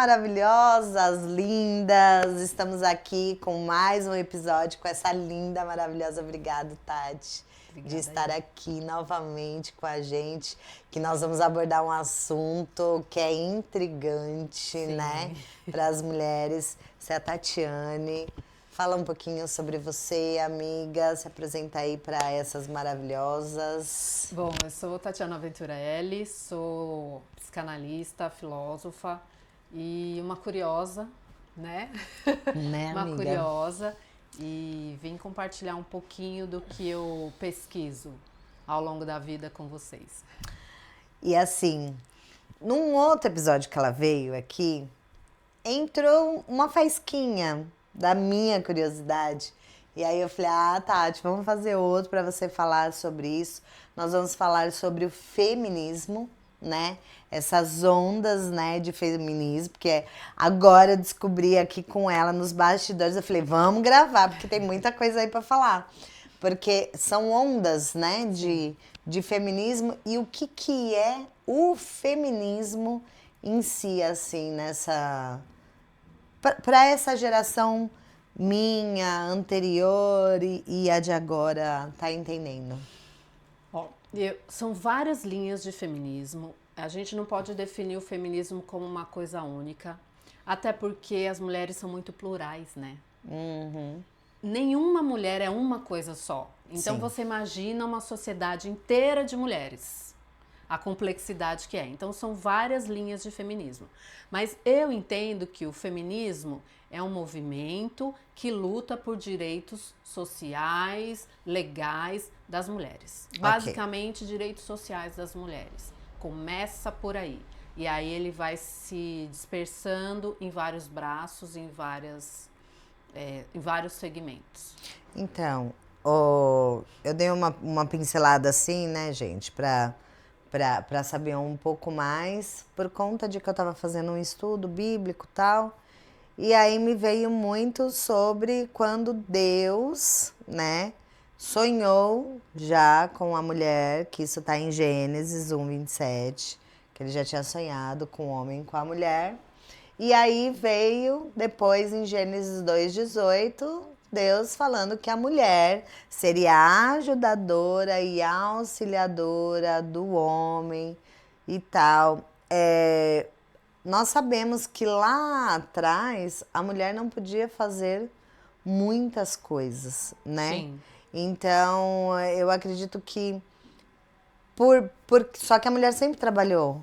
maravilhosas, lindas! Estamos aqui com mais um episódio com essa linda, maravilhosa. Obrigada, Tati, Obrigada de estar aí. aqui novamente com a gente, que nós vamos abordar um assunto que é intrigante, Sim. né, para as mulheres. Você é a Tatiane. Fala um pouquinho sobre você, amiga. Se apresenta aí para essas maravilhosas. Bom, eu sou Tatiana Venturelli, sou psicanalista, filósofa e uma curiosa, né? Né, Uma amiga? curiosa, e vim compartilhar um pouquinho do que eu pesquiso ao longo da vida com vocês. E assim, num outro episódio que ela veio aqui, entrou uma faísquinha da minha curiosidade. E aí eu falei, Tati, vamos fazer outro para você falar sobre isso. Nós vamos falar sobre o feminismo, né? Essas ondas, né, de feminismo, porque agora eu descobri aqui com ela nos bastidores, eu falei, vamos gravar, porque tem muita coisa aí para falar. Porque são ondas, né, de feminismo e o que é o feminismo em si, assim, nessa... Para essa geração minha, anterior e a de agora, tá entendendo? Ó, são várias linhas de feminismo. A gente não pode definir o feminismo como uma coisa única, até porque as mulheres são muito plurais, né? Nenhuma mulher é uma coisa só. Então Sim. você imagina uma sociedade inteira de mulheres. A complexidade que é. Então são várias linhas de feminismo. Mas eu entendo que o feminismo é um movimento que luta por direitos sociais, legais das mulheres. Basicamente, direitos sociais das mulheres. Começa por aí. E aí ele vai se dispersando em vários braços, em vários segmentos. Então, eu dei uma pincelada assim, né, gente, pra saber um pouco mais, por conta de que eu estava fazendo um estudo bíblico e tal. E aí me veio muito sobre quando Deus, né, sonhou já com a mulher, que isso está em Gênesis 1:27, que ele já tinha sonhado com o homem e com a mulher. E aí veio depois em Gênesis 2:18, Deus falando que a mulher seria a ajudadora e auxiliadora do homem e tal. Nós sabemos que lá atrás a mulher não podia fazer muitas coisas, né? Sim. Então eu acredito que só que a mulher sempre trabalhou.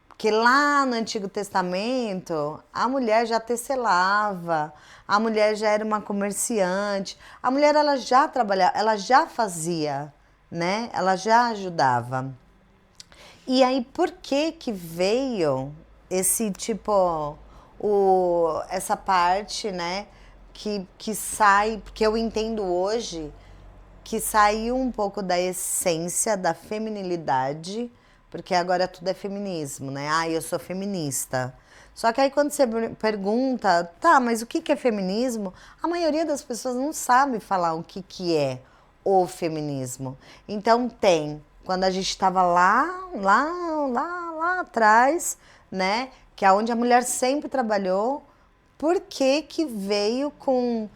Porque lá no Antigo Testamento, a mulher já tecelava, a mulher já era uma comerciante, a mulher ela já trabalhava, ela já fazia, né? Ela já ajudava. E aí, por que veio esse tipo, essa parte, né, que sai, porque eu entendo hoje que saiu um pouco da essência da feminilidade, porque agora tudo é feminismo, né? Eu sou feminista. Só que aí quando você pergunta, tá, mas o que é feminismo? A maioria das pessoas não sabe falar o que é o feminismo. Então quando a gente estava lá atrás, né? Que é onde a mulher sempre trabalhou, por que veio com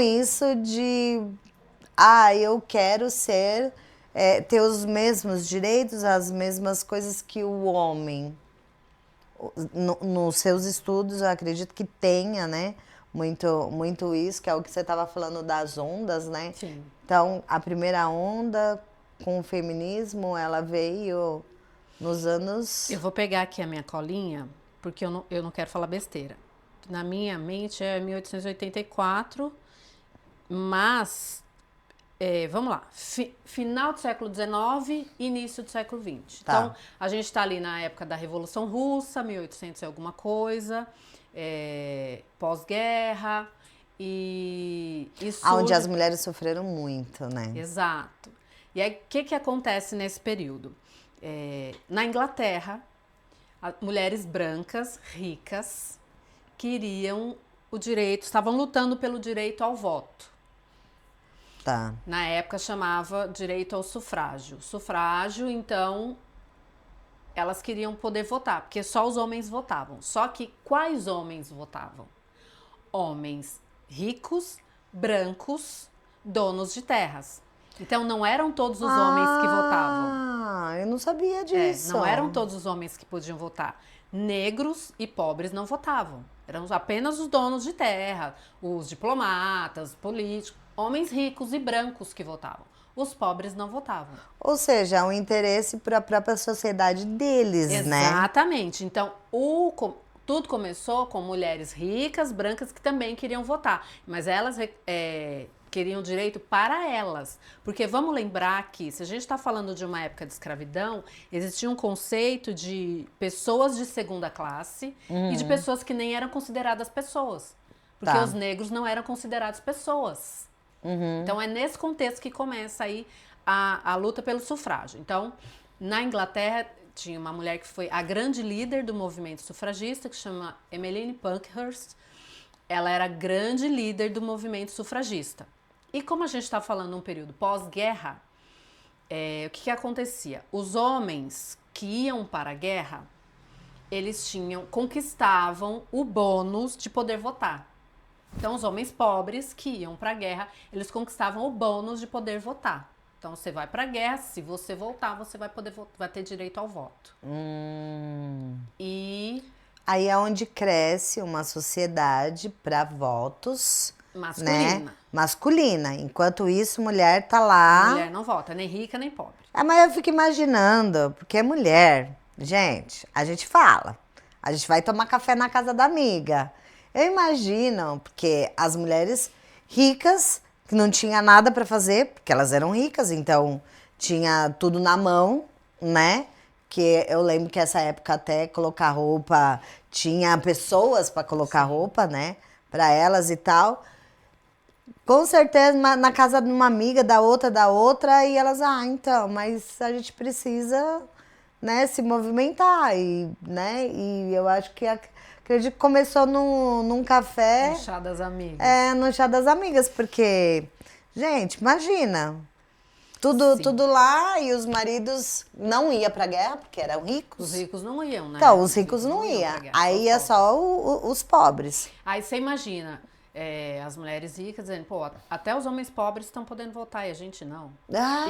isso de eu quero ter os mesmos direitos, as mesmas coisas que o homem. Nos seus estudos, eu acredito que tenha, né? Muito isso, que é o que você estava falando das ondas, né? Sim. Então, a primeira onda com o feminismo, ela veio nos anos... Eu vou pegar aqui a minha colinha, porque eu não quero falar besteira. Na minha mente é 1884, mas, vamos lá, final do século XIX, início do século XX. Tá. Então, a gente está ali na época da Revolução Russa, 1800 e alguma coisa, pós-guerra, e Onde as surge... mulheres sofreram muito, né? Exato. E aí, o que acontece nesse período? Na Inglaterra, mulheres brancas, ricas, queriam o direito, estavam lutando pelo direito ao voto. Tá. Na época chamava direito ao sufrágio. Sufrágio, então, elas queriam poder votar, porque só os homens votavam. Só que quais homens votavam? Homens ricos, brancos, donos de terras. Então não eram todos os homens que votavam. Ah, eu não sabia disso. Não eram todos os homens que podiam votar. Negros e pobres não votavam. Eram apenas os donos de terra, os diplomatas, políticos, homens ricos e brancos que votavam. Os pobres não votavam. Ou seja, um interesse para a própria sociedade deles, né? Exatamente. Então, tudo começou com mulheres ricas, brancas, que também queriam votar. Mas elas queriam direito para elas. Porque vamos lembrar que, se a gente está falando de uma época de escravidão, existia um conceito de pessoas de segunda classe e de pessoas que nem eram consideradas pessoas. Porque os negros não eram considerados pessoas. Então é nesse contexto que começa aí a luta pelo sufrágio. Então, na Inglaterra, tinha uma mulher que foi a grande líder do movimento sufragista, que chama Emmeline Pankhurst. Ela era a grande líder do movimento sufragista. E como a gente está falando num período pós-guerra, o que acontecia? Os homens que iam para a guerra, eles conquistavam o bônus de poder votar. Então, os homens pobres que iam para a guerra, eles conquistavam o bônus de poder votar. Então, você vai para a guerra, se você voltar, você vai ter direito ao voto. E aí é onde cresce uma sociedade para votos masculina. Né? Masculina. Enquanto isso, mulher tá lá. Mulher não vota, nem rica nem pobre. Mas eu fico imaginando, porque é mulher, gente, a gente fala. A gente vai tomar café na casa da amiga. Eu imagino, porque as mulheres ricas, que não tinha nada para fazer, porque elas eram ricas, então tinha tudo na mão, né? Que eu lembro que essa época até colocar roupa, tinha pessoas para colocar roupa, né? Para elas e tal. Com certeza na casa de uma amiga, da outra, e elas, então, mas a gente precisa, né, se movimentar, né? E eu acho que acredito que começou num café. No chá das amigas. No chá das amigas, porque, gente, imagina. Tudo lá e os maridos não iam pra guerra, porque eram ricos. Os ricos não iam, né? Então, os ricos não iam. Aí ia só os pobres. Aí você imagina, as mulheres ricas dizendo, até os homens pobres estão podendo votar e a gente não.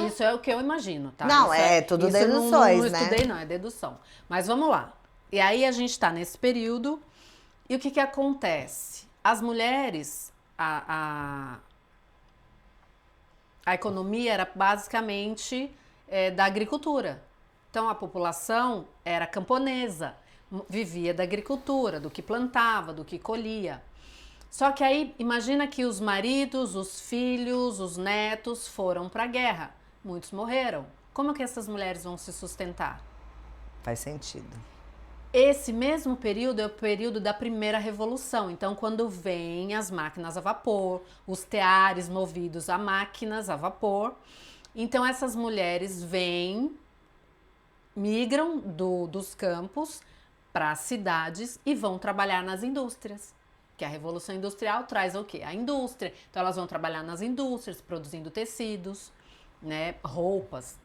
Isso é o que eu imagino, tá? Não, tudo deduções, né? Não estudei, não, é dedução. Mas vamos lá. E aí a gente tá nesse período e o que acontece? As mulheres, a economia era basicamente da agricultura. Então, a população era camponesa, vivia da agricultura, do que plantava, do que colhia. Só que aí, imagina que os maridos, os filhos, os netos foram para a guerra. Muitos morreram. Como que essas mulheres vão se sustentar? Faz sentido. Esse mesmo período é o período da primeira revolução. Então, quando vêm as máquinas a vapor, os teares movidos a máquinas a vapor. Então, essas mulheres migram dos campos para as cidades e vão trabalhar nas indústrias. Que a Revolução Industrial traz o quê? A indústria. Então, elas vão trabalhar nas indústrias, produzindo tecidos, né, roupas.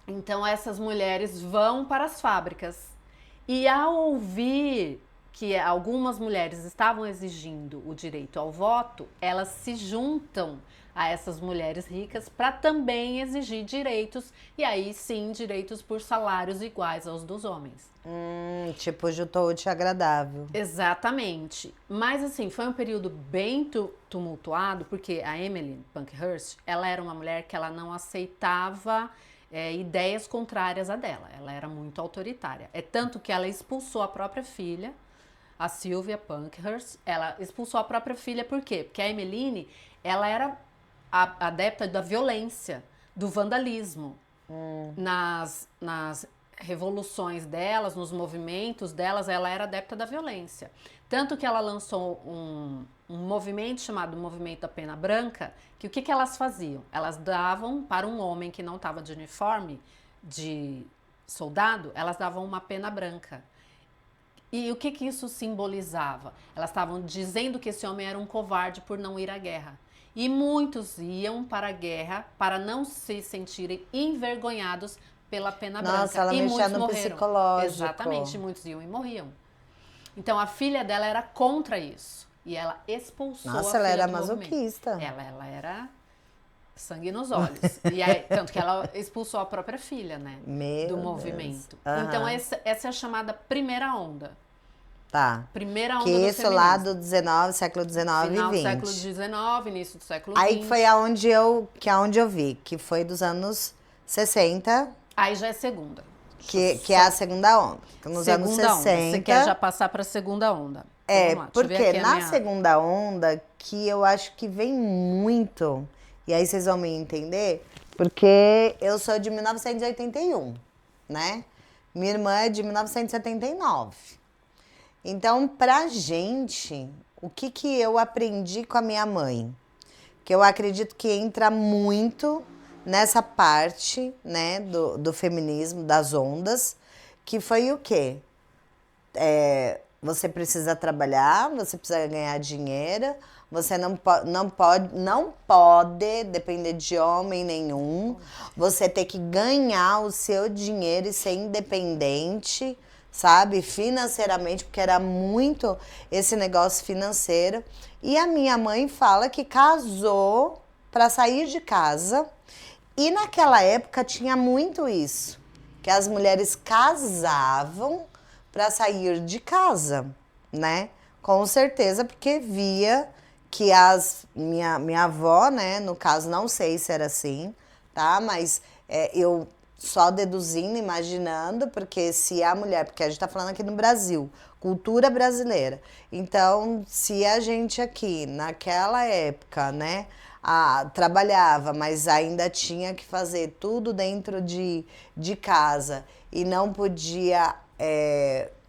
Então, essas mulheres vão para as fábricas. E ao ouvir que algumas mulheres estavam exigindo o direito ao voto, elas se juntam a essas mulheres ricas para também exigir direitos, e aí sim, direitos por salários iguais aos dos homens. Tipo, juntou útil e agradável. Exatamente. Mas assim, foi um período bem tumultuado, porque a Emmeline Pankhurst, ela era uma mulher que ela não aceitava ideias contrárias a dela. Ela era muito autoritária. É tanto que ela expulsou a própria filha, a Sylvia Pankhurst. Ela expulsou a própria filha por quê? Porque a Emmeline, ela era adepta da violência, do vandalismo. Nas revoluções delas, nos movimentos delas, ela era adepta da violência. Tanto que ela lançou um movimento chamado Movimento da Pena Branca, que o que elas faziam? Elas davam para um homem que não estava de uniforme, de soldado, elas davam uma pena branca. E o que isso simbolizava? Elas estavam dizendo que esse homem era um covarde por não ir à guerra. E muitos iam para a guerra para não se sentirem envergonhados pela pena Nossa, branca. ela E mexia muitos no morreram. psicológico. Exatamente, muitos iam e morriam. Então a filha dela era contra isso. E ela expulsou Nossa, a ela filha era do movimento. masoquista. Ela era sangue nos olhos. E aí, tanto que ela expulsou a própria filha, né? Meu do Deus. movimento. Aham. Então essa é a chamada primeira onda. Tá. Primeira Que onda do isso feminismo. lá do 19, século 19 Final e do 20. século XIX, início do século XX. Aí que foi aonde eu vi, que foi dos anos 60, Aí já é segunda. que é a segunda onda. Nos anos Segunda onda. 60. Você quer já passar para a segunda onda? É, Vamos lá, deixa eu ver porque aqui a na minha... segunda onda, que eu acho que vem muito, e aí vocês vão me entender, porque eu sou de 1981, né? Minha irmã é de 1979. Então, pra gente, o que que eu aprendi com a minha mãe? Que eu acredito que entra muito nessa parte, né, do feminismo, das ondas, que foi o quê? Você precisa trabalhar, você precisa ganhar dinheiro, você não pode depender de homem nenhum, você tem que ganhar o seu dinheiro e ser independente, sabe? Financeiramente, porque era muito esse negócio financeiro. E a minha mãe fala que casou para sair de casa. E naquela época tinha muito isso, que as mulheres casavam para sair de casa, né? Com certeza, porque via que minha avó, né? No caso, não sei se era assim, tá? Mas eu só deduzindo, imaginando, porque se a mulher, porque a gente tá falando aqui no Brasil, cultura brasileira. Então, se a gente aqui, naquela época, né? Trabalhava, mas ainda tinha que fazer tudo dentro de casa e não podia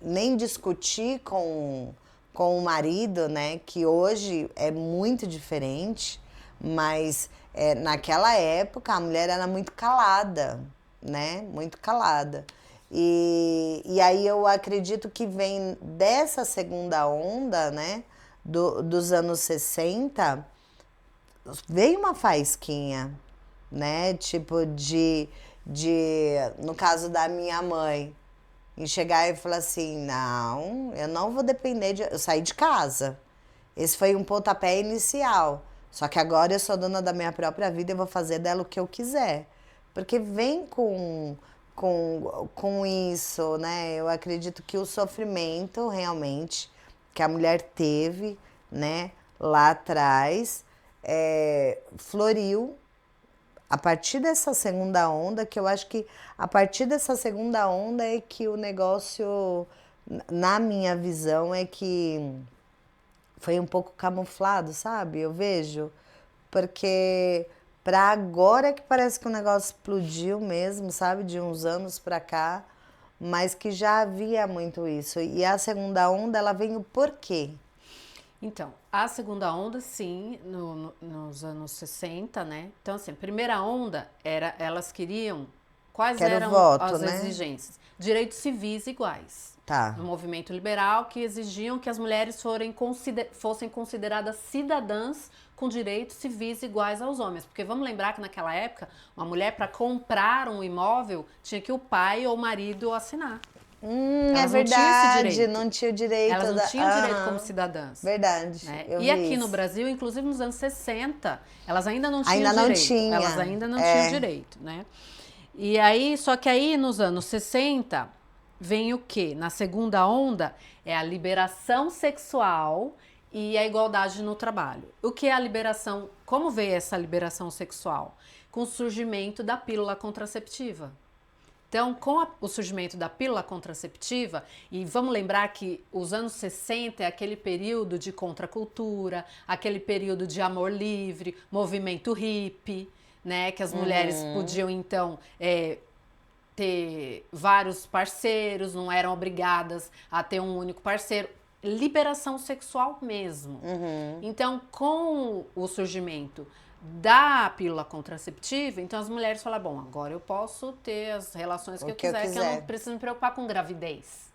nem discutir com o marido, né? Que hoje é muito diferente, mas naquela época a mulher era muito calada, né? Muito calada. E aí eu acredito que vem dessa segunda onda, né? Dos anos 60, veio uma faísquinha, né? Tipo no caso da minha mãe, em chegar e falar assim, não, eu não vou depender de... Eu saí de casa. Esse foi um pontapé inicial. Só que agora eu sou dona da minha própria vida e vou fazer dela o que eu quiser. Porque vem com isso, né? Eu acredito que o sofrimento, realmente, que a mulher teve, né, lá atrás, floriu a partir dessa segunda onda, que eu acho que a partir dessa segunda onda é que o negócio, na minha visão, é que foi um pouco camuflado, sabe? Eu vejo. Porque pra agora que parece que o negócio explodiu mesmo, sabe? De uns anos pra cá, mas que já havia muito isso. E a segunda onda, ela veio por quê? Então, a segunda onda, sim, nos anos 60, né? Então, assim, a primeira onda era, elas queriam, quais Quero eram voto, as né? exigências? Direitos civis iguais. Tá. No movimento liberal, que exigiam que as mulheres fossem consideradas cidadãs com direitos civis iguais aos homens. Porque vamos lembrar que naquela época, uma mulher, para comprar um imóvel, tinha que o pai ou o marido assinar. Elas É não tinham esse verdade, direito. não tinha o direito Elas não tinham direito como cidadãs. Verdade, Né? eu E vi aqui no isso. Brasil, inclusive nos anos 60, elas ainda não tinham Ainda não direito. tinha. Elas ainda não tinham direito, né? E aí, só que aí nos anos 60 vem o quê? Na segunda onda é a liberação sexual e a igualdade no trabalho. O que é a liberação? Como veio essa liberação sexual? Com o surgimento da pílula contraceptiva. Então, com o surgimento da pílula contraceptiva, e vamos lembrar que os anos 60 é aquele período de contracultura, aquele período de amor livre, movimento hippie, né? Que as mulheres podiam, então, ter vários parceiros, não eram obrigadas a ter um único parceiro. Liberação sexual mesmo. Então, com o surgimento da pílula contraceptiva, então as mulheres falam, bom, agora eu posso ter as relações que eu quiser, que eu não preciso me preocupar com gravidez.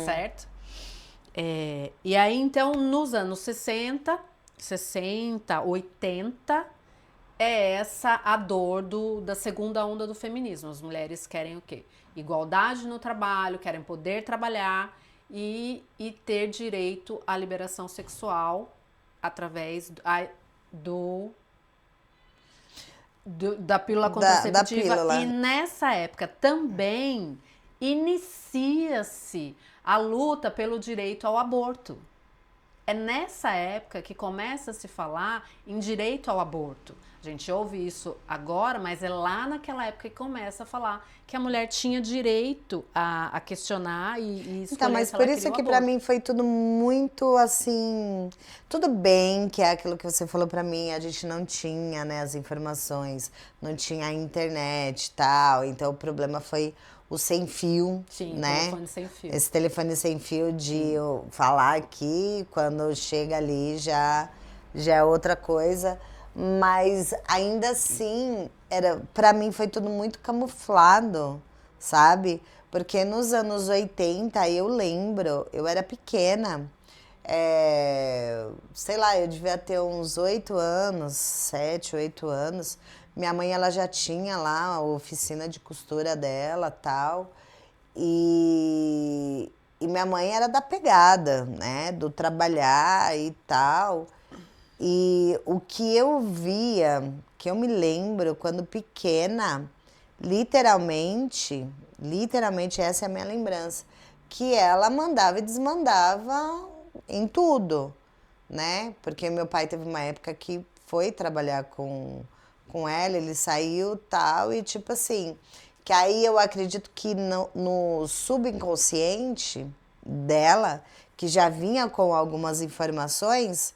Certo? E aí, então, nos anos 60, 80, é essa a dor da segunda onda do feminismo. As mulheres querem o quê? Igualdade no trabalho, querem poder trabalhar e ter direito à liberação sexual através do, da pílula Da contraceptiva. pílula. E nessa época também inicia-se a luta pelo direito ao aborto. É nessa época que começa a se falar em direito ao aborto. A gente ouve isso agora, mas é lá naquela época que começa a falar que a mulher tinha direito a questionar e escolher Então, mas se ela por queria isso o que pra aborto. mim foi tudo muito assim. Tudo bem que é aquilo que você falou pra mim, a gente não tinha, né, as informações, não tinha a internet e tal. Então o problema foi o sem fio, Sim, né? telefone sem fio. Esse telefone sem fio de eu falar aqui, quando chega ali já é outra coisa. Mas ainda assim, para mim foi tudo muito camuflado, sabe? Porque nos anos 80 eu lembro, eu era pequena, sei lá, eu devia ter uns 8 anos, 7, 8 anos. Minha mãe, ela já tinha lá a oficina de costura dela, tal. E minha mãe era da pegada, né? Do trabalhar e tal. E o que eu via, que eu me lembro quando pequena, literalmente, literalmente essa é a minha lembrança, que ela mandava e desmandava em tudo, né? Porque meu pai teve uma época que foi trabalhar com ela, ele saiu tal, e tipo assim, que aí eu acredito que no subconsciente dela, que já vinha com algumas informações,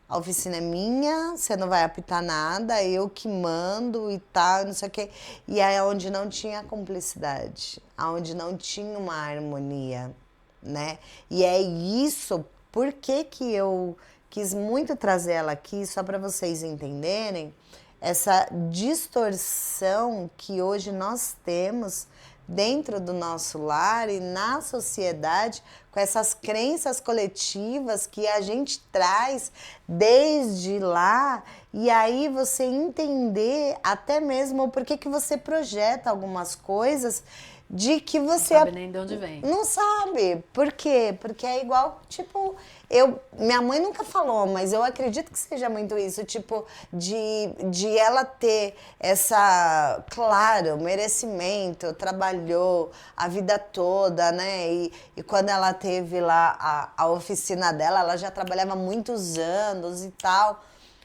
a oficina é minha, você não vai apitar nada, eu que mando e tal, não sei o quê. E aí é onde não tinha cumplicidade, onde não tinha uma harmonia, né? E é isso, por que que eu quis muito trazer ela aqui, só para vocês entenderem, essa distorção que hoje nós temos dentro do nosso lar e na sociedade, com essas crenças coletivas que a gente traz desde lá, e aí você entender até mesmo por que que você projeta algumas coisas de que Não você sabe nem de onde vem. não sabe. Por quê? Porque é igual, tipo, minha mãe nunca falou, mas eu acredito que seja muito isso, tipo, de ela ter essa, claro, merecimento, trabalhou a vida toda, né? E quando ela teve lá a oficina dela, ela já trabalhava muitos anos e tal.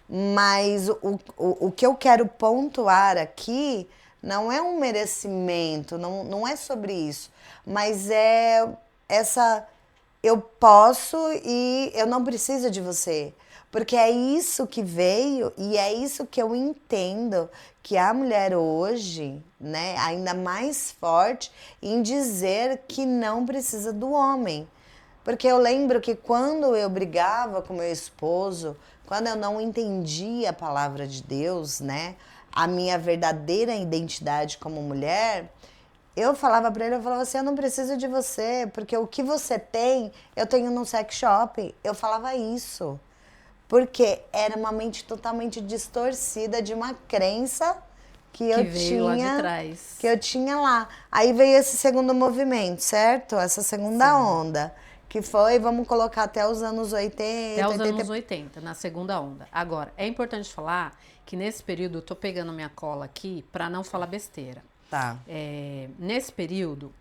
Mas o que eu quero pontuar aqui não é um merecimento, não é sobre isso, mas é essa eu posso e eu não preciso de você. Porque é isso que veio e é isso que eu entendo que a mulher hoje, né, ainda mais forte em dizer que não precisa do homem. Porque eu lembro que quando eu brigava com meu esposo, quando eu não entendia a palavra de Deus, né, a minha verdadeira identidade como mulher, eu falava pra ele, eu falava assim, eu não preciso de você, porque o que você tem, eu tenho num sex shop. Eu falava isso. Porque era uma mente totalmente distorcida de uma crença que Que eu veio lá de tinha, trás. que eu tinha lá. Aí veio esse segundo movimento, certo? Essa segunda Sim. onda, que foi, vamos colocar até os anos 80, Até os 80. anos 80, na segunda onda. Agora, é importante falar que nesse período, eu tô pegando minha cola aqui para não falar besteira. Tá. Nesse período,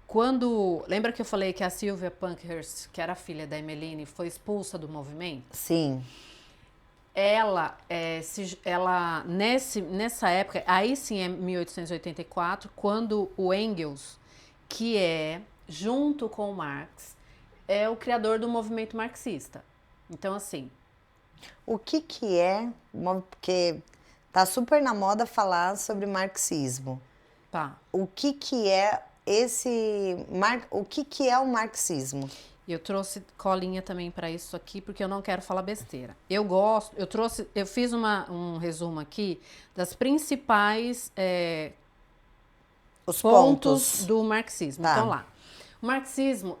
quando. Lembra que eu falei que a Sylvia Pankhurst, que era filha da Emmeline, foi expulsa do movimento? Sim. Nessa época, aí sim é 1884, quando o Engels, que é, junto com o Marx, é o criador do movimento marxista. Então, assim, O que que é, porque tá super na moda falar sobre marxismo. tá. O que que é o que que é o marxismo? Eu trouxe colinha também para isso aqui, porque eu não quero falar besteira. Eu fiz um resumo aqui das principais Os pontos pontos. do marxismo. Tá. Então lá, o marxismo,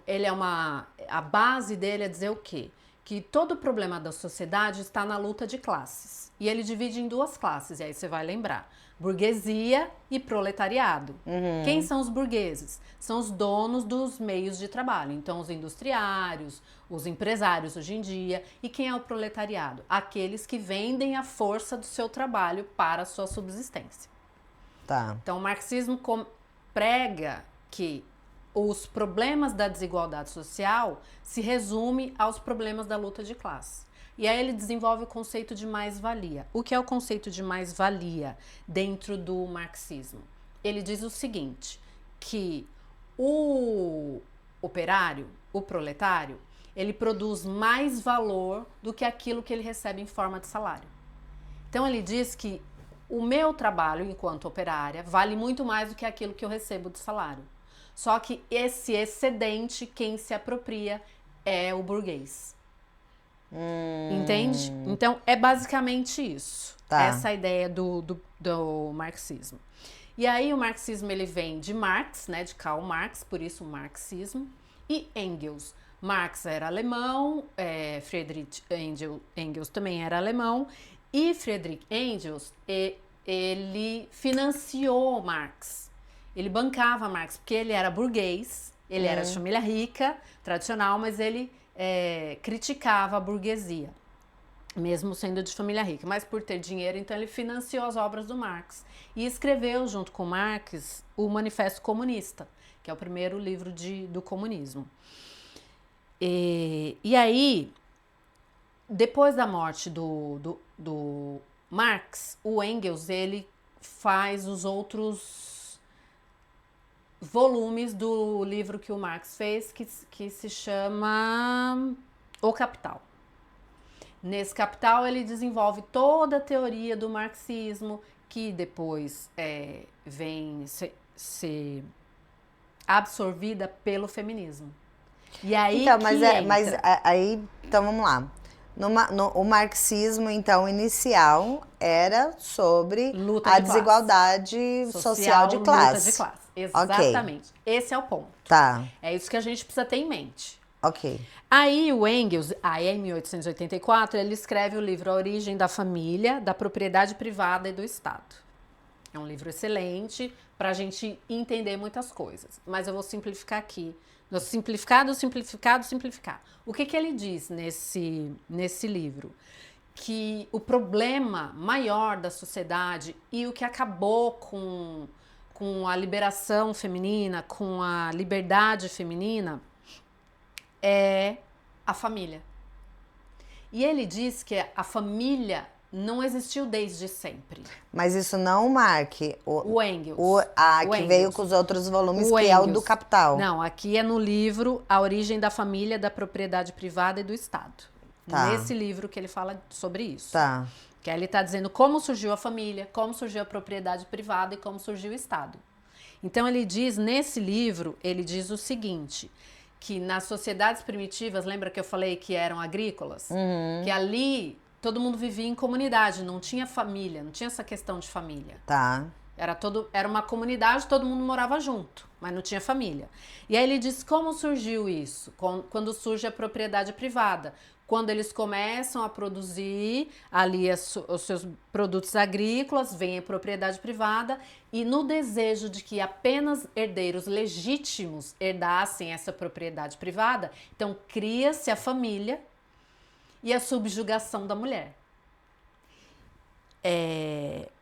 a base dele é dizer o quê? Que todo problema da sociedade está na luta de classes. E ele divide em duas classes, e aí você vai lembrar. Burguesia e proletariado. Quem são os burgueses? São os donos dos meios de trabalho. Então, os industriários, os empresários hoje em dia. E quem é o proletariado? Aqueles que vendem a força do seu trabalho para a sua subsistência. Tá. Então, o marxismo prega que os problemas da desigualdade social se resume aos problemas da luta de classe. E aí ele desenvolve o conceito de mais-valia. O que é o conceito de mais-valia dentro do marxismo? Ele diz o seguinte, que o operário, o proletário, ele produz mais valor do que aquilo que ele recebe em forma de salário. Então ele diz que o meu trabalho enquanto operária vale muito mais do que aquilo que eu recebo de salário. Só que esse excedente, quem se apropria é o burguês. Entende? Então é basicamente isso. Tá. Essa ideia do marxismo. E aí o marxismo ele vem de Marx, né, de Karl Marx, por isso o marxismo, e Engels. Marx era alemão, Friedrich Engels também era alemão, e Friedrich Engels, ele financiou Marx. Ele bancava Marx, porque ele era burguês, ele era de família rica, tradicional, mas ele criticava a burguesia, mesmo sendo de família rica. Mas por ter dinheiro, então ele financiou as obras do Marx. E escreveu, junto com Marx, o Manifesto Comunista, que é o primeiro livro do comunismo. E aí, depois da morte do Marx, o Engels, ele faz os outros volumes do livro que o Marx fez, que se chama O Capital. Nesse Capital, ele desenvolve toda a teoria do marxismo, que depois vem ser absorvida pelo feminismo. E aí então, então vamos lá. O marxismo, então, inicial era sobre a desigualdade social de classe. Luta de classe. Exatamente. Okay. Esse é o ponto. Tá. É isso que a gente precisa ter em mente. Ok. Aí o Engels, em 1884, ele escreve o livro A Origem da Família, da Propriedade Privada e do Estado. É um livro excelente para a gente entender muitas coisas. Mas eu vou simplificar aqui. Simplificar. O que ele diz nesse livro? Que o problema maior da sociedade e o que acabou com a liberação feminina, com a liberdade feminina, é a família. E ele diz que a família não existiu desde sempre. Mas isso não o Marx. O Engels. Que veio com os outros volumes, que Engels. É o do Capital. Não, aqui é no livro A Origem da Família, da Propriedade Privada e do Estado. Tá. Nesse livro que ele fala sobre isso. Tá. Que aí ele está dizendo como surgiu a família, como surgiu a propriedade privada e como surgiu o Estado. Então ele diz, nesse livro, ele diz o seguinte, que nas sociedades primitivas, lembra que eu falei que eram agrícolas? Que ali todo mundo vivia em comunidade, não tinha família, não tinha essa questão de família. Tá. Era uma comunidade, todo mundo morava junto, mas não tinha família. E aí ele diz como surgiu isso, quando surge a propriedade privada. Quando eles começam a produzir ali os seus produtos agrícolas, vem a propriedade privada e no desejo de que apenas herdeiros legítimos herdassem essa propriedade privada, então cria-se a família e a subjugação da mulher.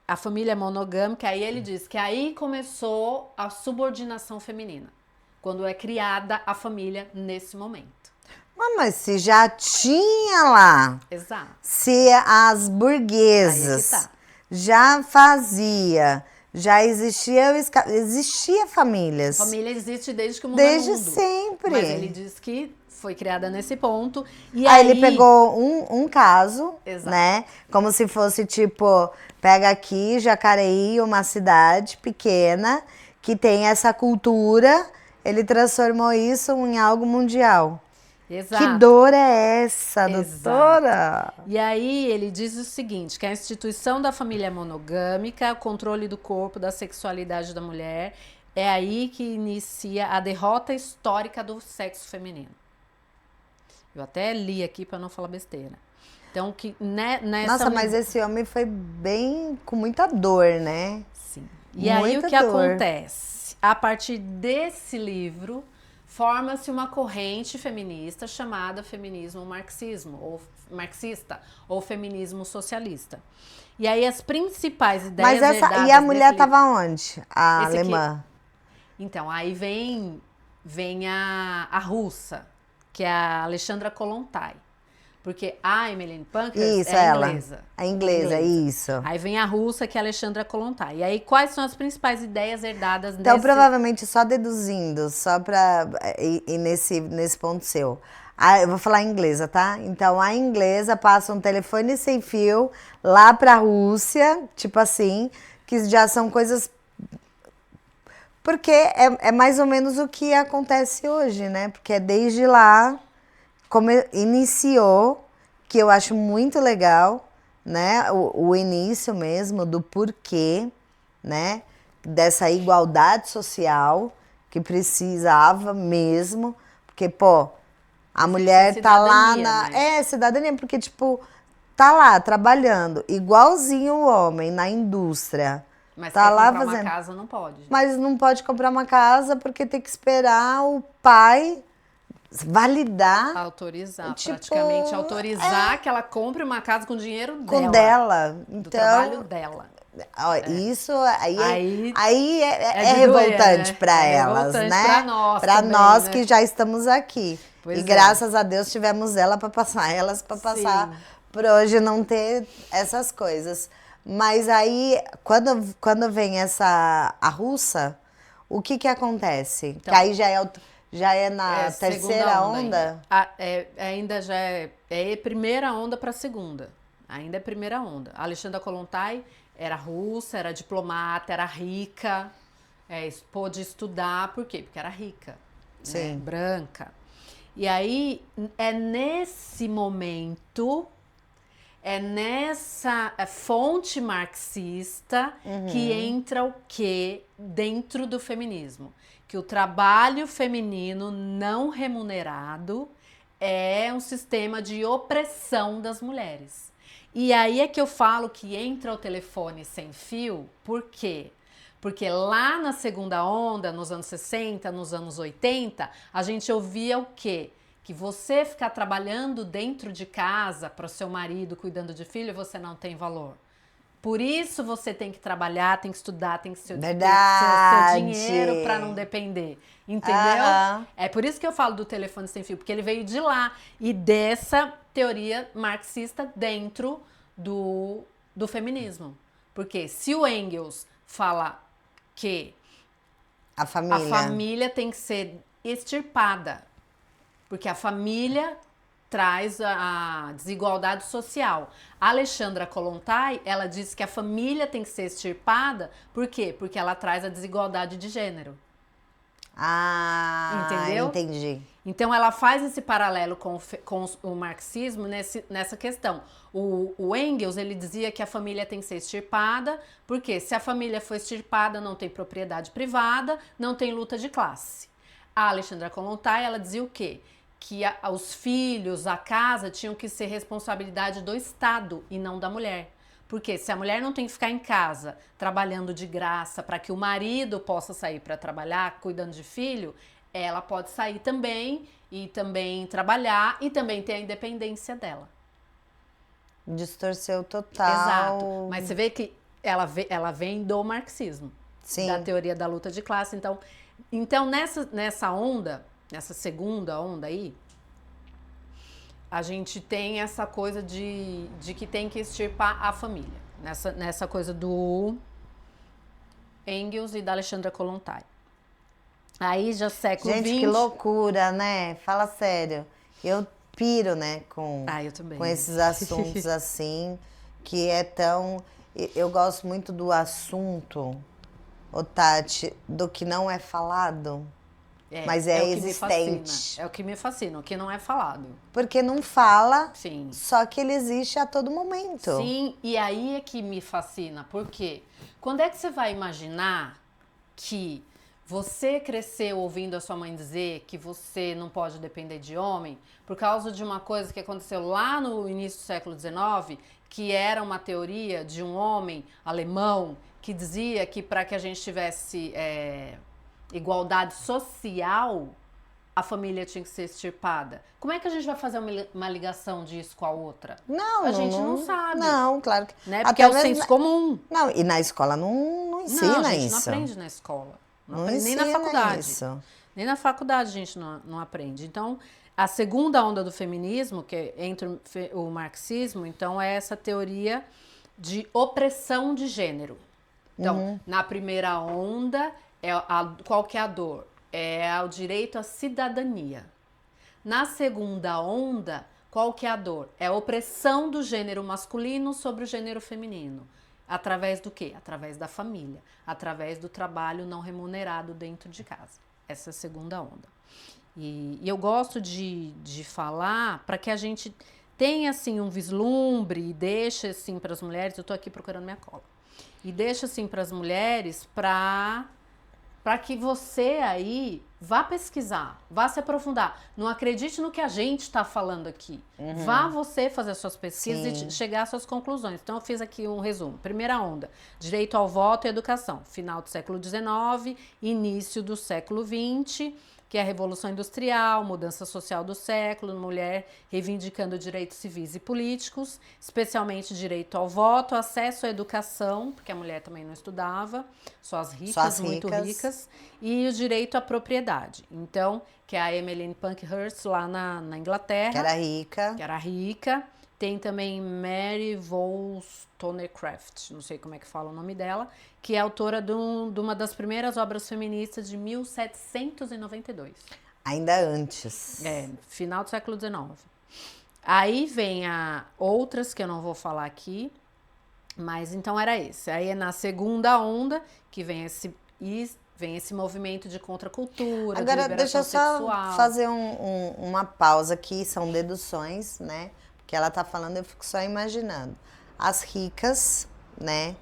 A família monogâmica, aí ele diz que aí começou a subordinação feminina, quando é criada a família nesse momento. Mas se já tinha lá, exato. Se as burguesas já fazia, já existia famílias. A família existe desde que o mundo é mundo. Desde sempre. Mas ele diz que foi criada nesse ponto. E aí ele pegou um caso, exato. Né? Como se fosse tipo, pega aqui Jacareí, uma cidade pequena que tem essa cultura, ele transformou isso em algo mundial. Exato. Que dor é essa, doutora? E aí ele diz o seguinte, que a instituição da família monogâmica, o controle do corpo, da sexualidade da mulher, é aí que inicia a derrota histórica do sexo feminino. Eu até li aqui para não falar besteira. Então, nessa... Nossa, mas esse homem foi bem com muita dor, né? Sim. E aí, o que acontece? A partir desse livro, forma-se uma corrente feminista chamada feminismo marxismo, ou marxista, ou feminismo socialista. E aí, as principais ideias Mas e a mulher estava onde? A alemã? Então, aí vem a russa, que é a Alexandra Kollontai. Porque a Emmeline Pankhurst é inglesa. A inglesa, isso. Aí vem a russa, que é a Alexandra Kollontai. E aí, quais são as principais ideias herdadas Então, provavelmente, só deduzindo, só para ir nesse ponto seu. Eu vou falar inglesa, tá? Então, a inglesa passa um telefone sem fio lá para a Rússia, tipo assim, que já são coisas... Porque é mais ou menos o que acontece hoje, né? Porque é desde lá, como iniciou, que eu acho muito legal, né? O início mesmo do porquê, né? Dessa igualdade social que precisava mesmo. Porque, pô, a mulher tá lá na... né? Cidadania, porque, tipo, tá lá trabalhando igualzinho o homem na indústria. Mas tá quer lá comprar fazendo... uma casa, não pode. Mas não pode comprar uma casa porque tem que esperar o pai validar. Autorizar, praticamente autorizar que ela compre uma casa com dinheiro dela. Então, do trabalho dela. Isso aí é né? revoltante para elas, revoltante né? Para nós, para também, nós né? que já estamos aqui. Pois e graças a Deus tivemos elas para passar por hoje não ter essas coisas. Mas aí, quando vem a russa, o que acontece? Então, que aí já é na terceira onda? Ainda já é primeira onda para segunda. Ainda é primeira onda. A Alexandra Kollontai era russa, era diplomata, era rica, pôde estudar. Por quê? Porque era rica, né? Branca. E aí, é nesse momento... É nessa fonte marxista que entra o quê dentro do feminismo? Que o trabalho feminino não remunerado é um sistema de opressão das mulheres. E aí é que eu falo que entra o telefone sem fio, por quê? Porque lá na segunda onda, nos anos 60, nos anos 80, a gente ouvia o quê? Que você ficar trabalhando dentro de casa para o seu marido, cuidando de filho, você não tem valor. Por isso você tem que trabalhar, tem que estudar, tem que ter seu dinheiro para não depender. Entendeu? É por isso que eu falo do telefone sem fio, porque ele veio de lá e dessa teoria marxista dentro do feminismo. Porque se o Engels fala que a família tem que ser extirpada, porque a família traz a desigualdade social. A Alexandra Kollontai, ela diz que a família tem que ser extirpada, por quê? Porque ela traz a desigualdade de gênero. Entendeu? Entendi. Então ela faz esse paralelo com o marxismo nessa questão. O Engels, ele dizia que a família tem que ser extirpada, porque se a família for extirpada, não tem propriedade privada, não tem luta de classe. A Alexandra Kollontai, ela dizia o quê? Que os filhos, a casa, tinham que ser responsabilidade do Estado e não da mulher. Porque se a mulher não tem que ficar em casa trabalhando de graça para que o marido possa sair para trabalhar, cuidando de filho, ela pode sair também e também trabalhar e também ter a independência dela. Distorceu total. Exato. Mas você vê que ela vem do marxismo. Sim. Da teoria da luta de classe. Então nessa onda... Nessa segunda onda aí, a gente tem essa coisa de que tem que extirpar a família. Nessa coisa do Engels e da Alexandra Kollontai. Aí já século XX... Gente, que loucura, né? Fala sério. Eu piro, né, eu também. Com esses assuntos assim, que é tão... Eu gosto muito do assunto, Tati, do que não é falado. Mas é existente. É o que me fascina, o que não é falado. Porque não fala, sim, só que ele existe a todo momento. Sim, e aí é que me fascina. Por quê? Quando é que você vai imaginar que Você cresceu ouvindo a sua mãe dizer que você não pode depender de homem por causa de uma coisa que aconteceu lá no início do século XIX, que era uma teoria de um homem alemão que dizia que para que a gente tivesse igualdade social, a família tinha que ser extirpada. Como é que a gente vai fazer uma ligação disso com a outra? Não, A gente não sabe. Não, claro que... Né? Porque é o senso comum. Não, e na escola não ensina Não, a gente isso. não aprende na escola. Não aprende, nem na ensina faculdade. isso. Nem na faculdade a gente não aprende. Então, a segunda onda do feminismo, que é entre o marxismo, então é essa teoria de opressão de gênero. Então, na primeira onda, qual que é a dor? É o direito à cidadania. Na segunda onda, qual que é a dor? É a opressão do gênero masculino sobre o gênero feminino. Através do quê? Através da família. Através do trabalho não remunerado dentro de casa. Essa é a segunda onda. E eu gosto de falar para que a gente tenha assim um vislumbre e deixe assim para as mulheres, eu estou aqui procurando minha cola, e deixe assim para as mulheres para que você aí vá pesquisar, vá se aprofundar. Não acredite no que a gente está falando aqui. Vá você fazer as suas pesquisas e chegar às suas conclusões. Então, eu fiz aqui um resumo. Primeira onda, direito ao voto e educação. Final do século XIX, início do século XX, que é a Revolução Industrial, mudança social do século, mulher reivindicando direitos civis e políticos, especialmente direito ao voto, acesso à educação, porque a mulher também não estudava, só as ricas, muito ricas, e o direito à propriedade. Então, que é a Emmeline Pankhurst lá na Inglaterra. Que era rica. Tem também Mary Wollstonecraft, não sei como é que fala o nome dela, que é autora de uma das primeiras obras feministas de 1792. Ainda antes. Final do século XIX. Aí vem outras que eu não vou falar aqui, mas então era esse. Aí é na segunda onda que vem esse movimento de contracultura, agora, de liberação deixa eu sexual. só fazer uma pausa aqui, são deduções, né? Que ela tá falando, eu fico só imaginando. As ricas, né?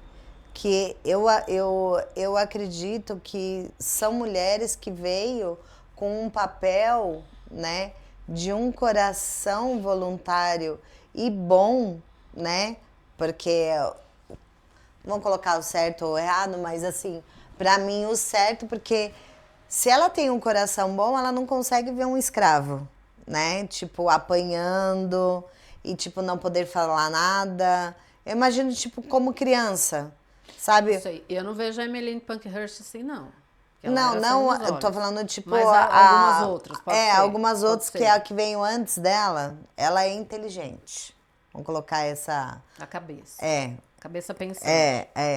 Que eu acredito que são mulheres que veio com um papel, né? De um coração voluntário e bom, né? Porque, vamos colocar o certo ou errado, mas assim, pra mim o certo, porque se ela tem um coração bom, ela não consegue ver um escravo, né? Tipo, apanhando... E, tipo, não poder falar nada. Eu imagino, tipo, como criança, sabe? Isso aí. Eu não vejo a Emmeline Pankhurst assim, não. Não, eu tô falando, tipo... Mas algumas outras, pode ser. Algumas outras, que é a que veio antes dela, ela é inteligente. Vamos colocar essa... A cabeça. Cabeça pensante.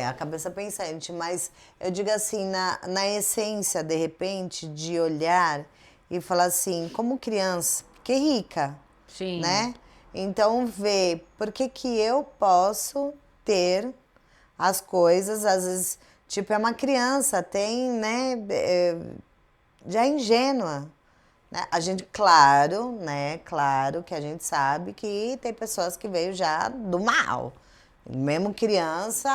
A cabeça pensante. Mas eu digo assim, na essência, de repente, de olhar e falar assim, como criança, porque rica, Sim. Né? Então, ver por que eu posso ter as coisas, às vezes, tipo, é uma criança, tem, né, já é ingênua. Né? A gente, claro que a gente sabe que tem pessoas que veio já do mal. Mesmo criança,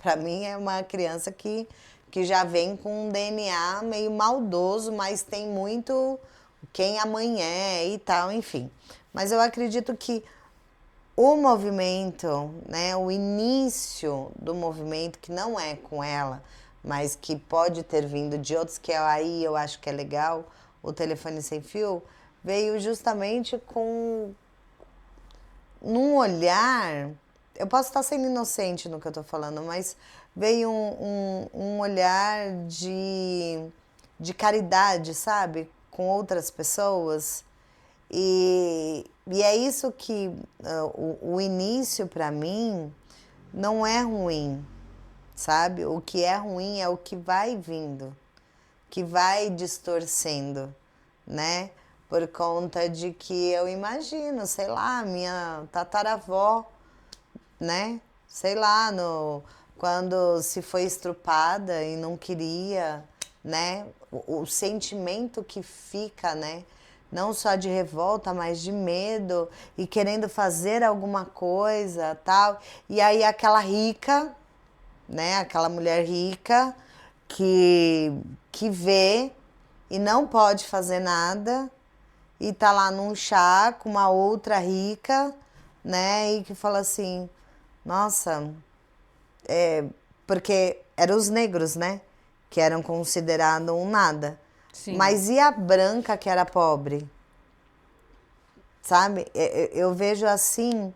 para mim, é uma criança que já vem com um DNA meio maldoso, mas tem muito quem a mãe é e tal, enfim. Mas eu acredito que o movimento, né, o início do movimento, que não é com ela, mas que pode ter vindo de outros, que aí eu acho que é legal, o Telefone Sem Fio, veio justamente num olhar, eu posso estar sendo inocente no que eu estou falando, mas veio um olhar de caridade, sabe? Com outras pessoas. E é isso que o início, para mim, não é ruim, sabe? O que é ruim é o que vai vindo, que vai distorcendo, né? Por conta de que eu imagino, sei lá, minha tataravó, né? Sei lá, quando se foi estrupada e não queria, né? O sentimento que fica, né? Não só de revolta, mas de medo e querendo fazer alguma coisa, tal. E aí aquela rica, né? Aquela mulher rica que, que vê e não pode fazer nada e tá lá num chá com uma outra rica, né? E que fala assim, nossa, porque eram os negros, né? Que eram considerados um nada. Sim. Mas e a branca que era pobre? Sabe? Eu vejo assim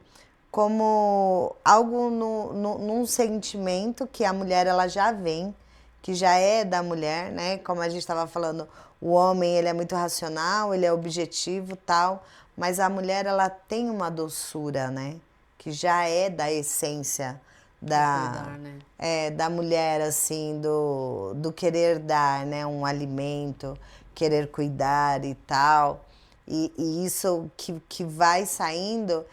como algo num sentimento que a mulher ela já vem, que já é da mulher, né? Como a gente estava falando, o homem ele é muito racional, ele é objetivo, tal, mas a mulher ela tem uma doçura, né? Que já é da essência Do da cuidar, né? da mulher assim, do querer dar, né? Um alimento, querer cuidar e tal. E isso que vai saindo.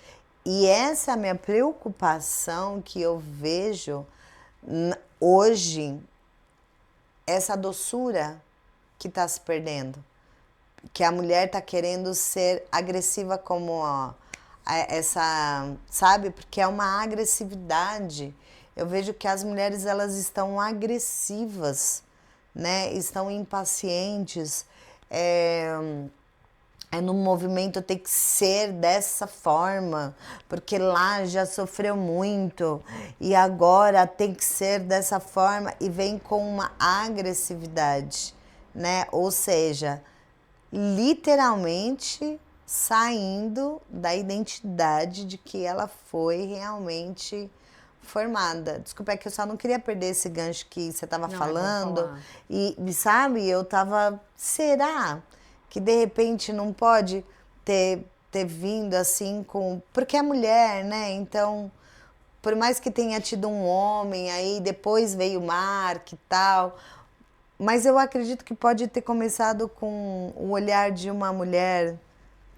E essa é a minha preocupação que eu vejo hoje, essa doçura que está se perdendo. Que a mulher está querendo ser agressiva como ó, essa, sabe? Porque é uma agressividade. Eu vejo que as mulheres elas estão agressivas, né? Estão impacientes. No movimento tem que ser dessa forma, porque lá já sofreu muito e agora tem que ser dessa forma e vem com uma agressividade, né? Ou seja, literalmente saindo da identidade de que ela foi realmente formada. Desculpa, é que eu só não queria perder esse gancho que você estava Não, é bom falando. falar. Sabe, eu tava. Será que de repente não pode ter vindo assim com. Porque é mulher, né? Então, por mais que tenha tido um homem, aí depois veio o Mark e tal. Mas eu acredito que pode ter começado com o olhar de uma mulher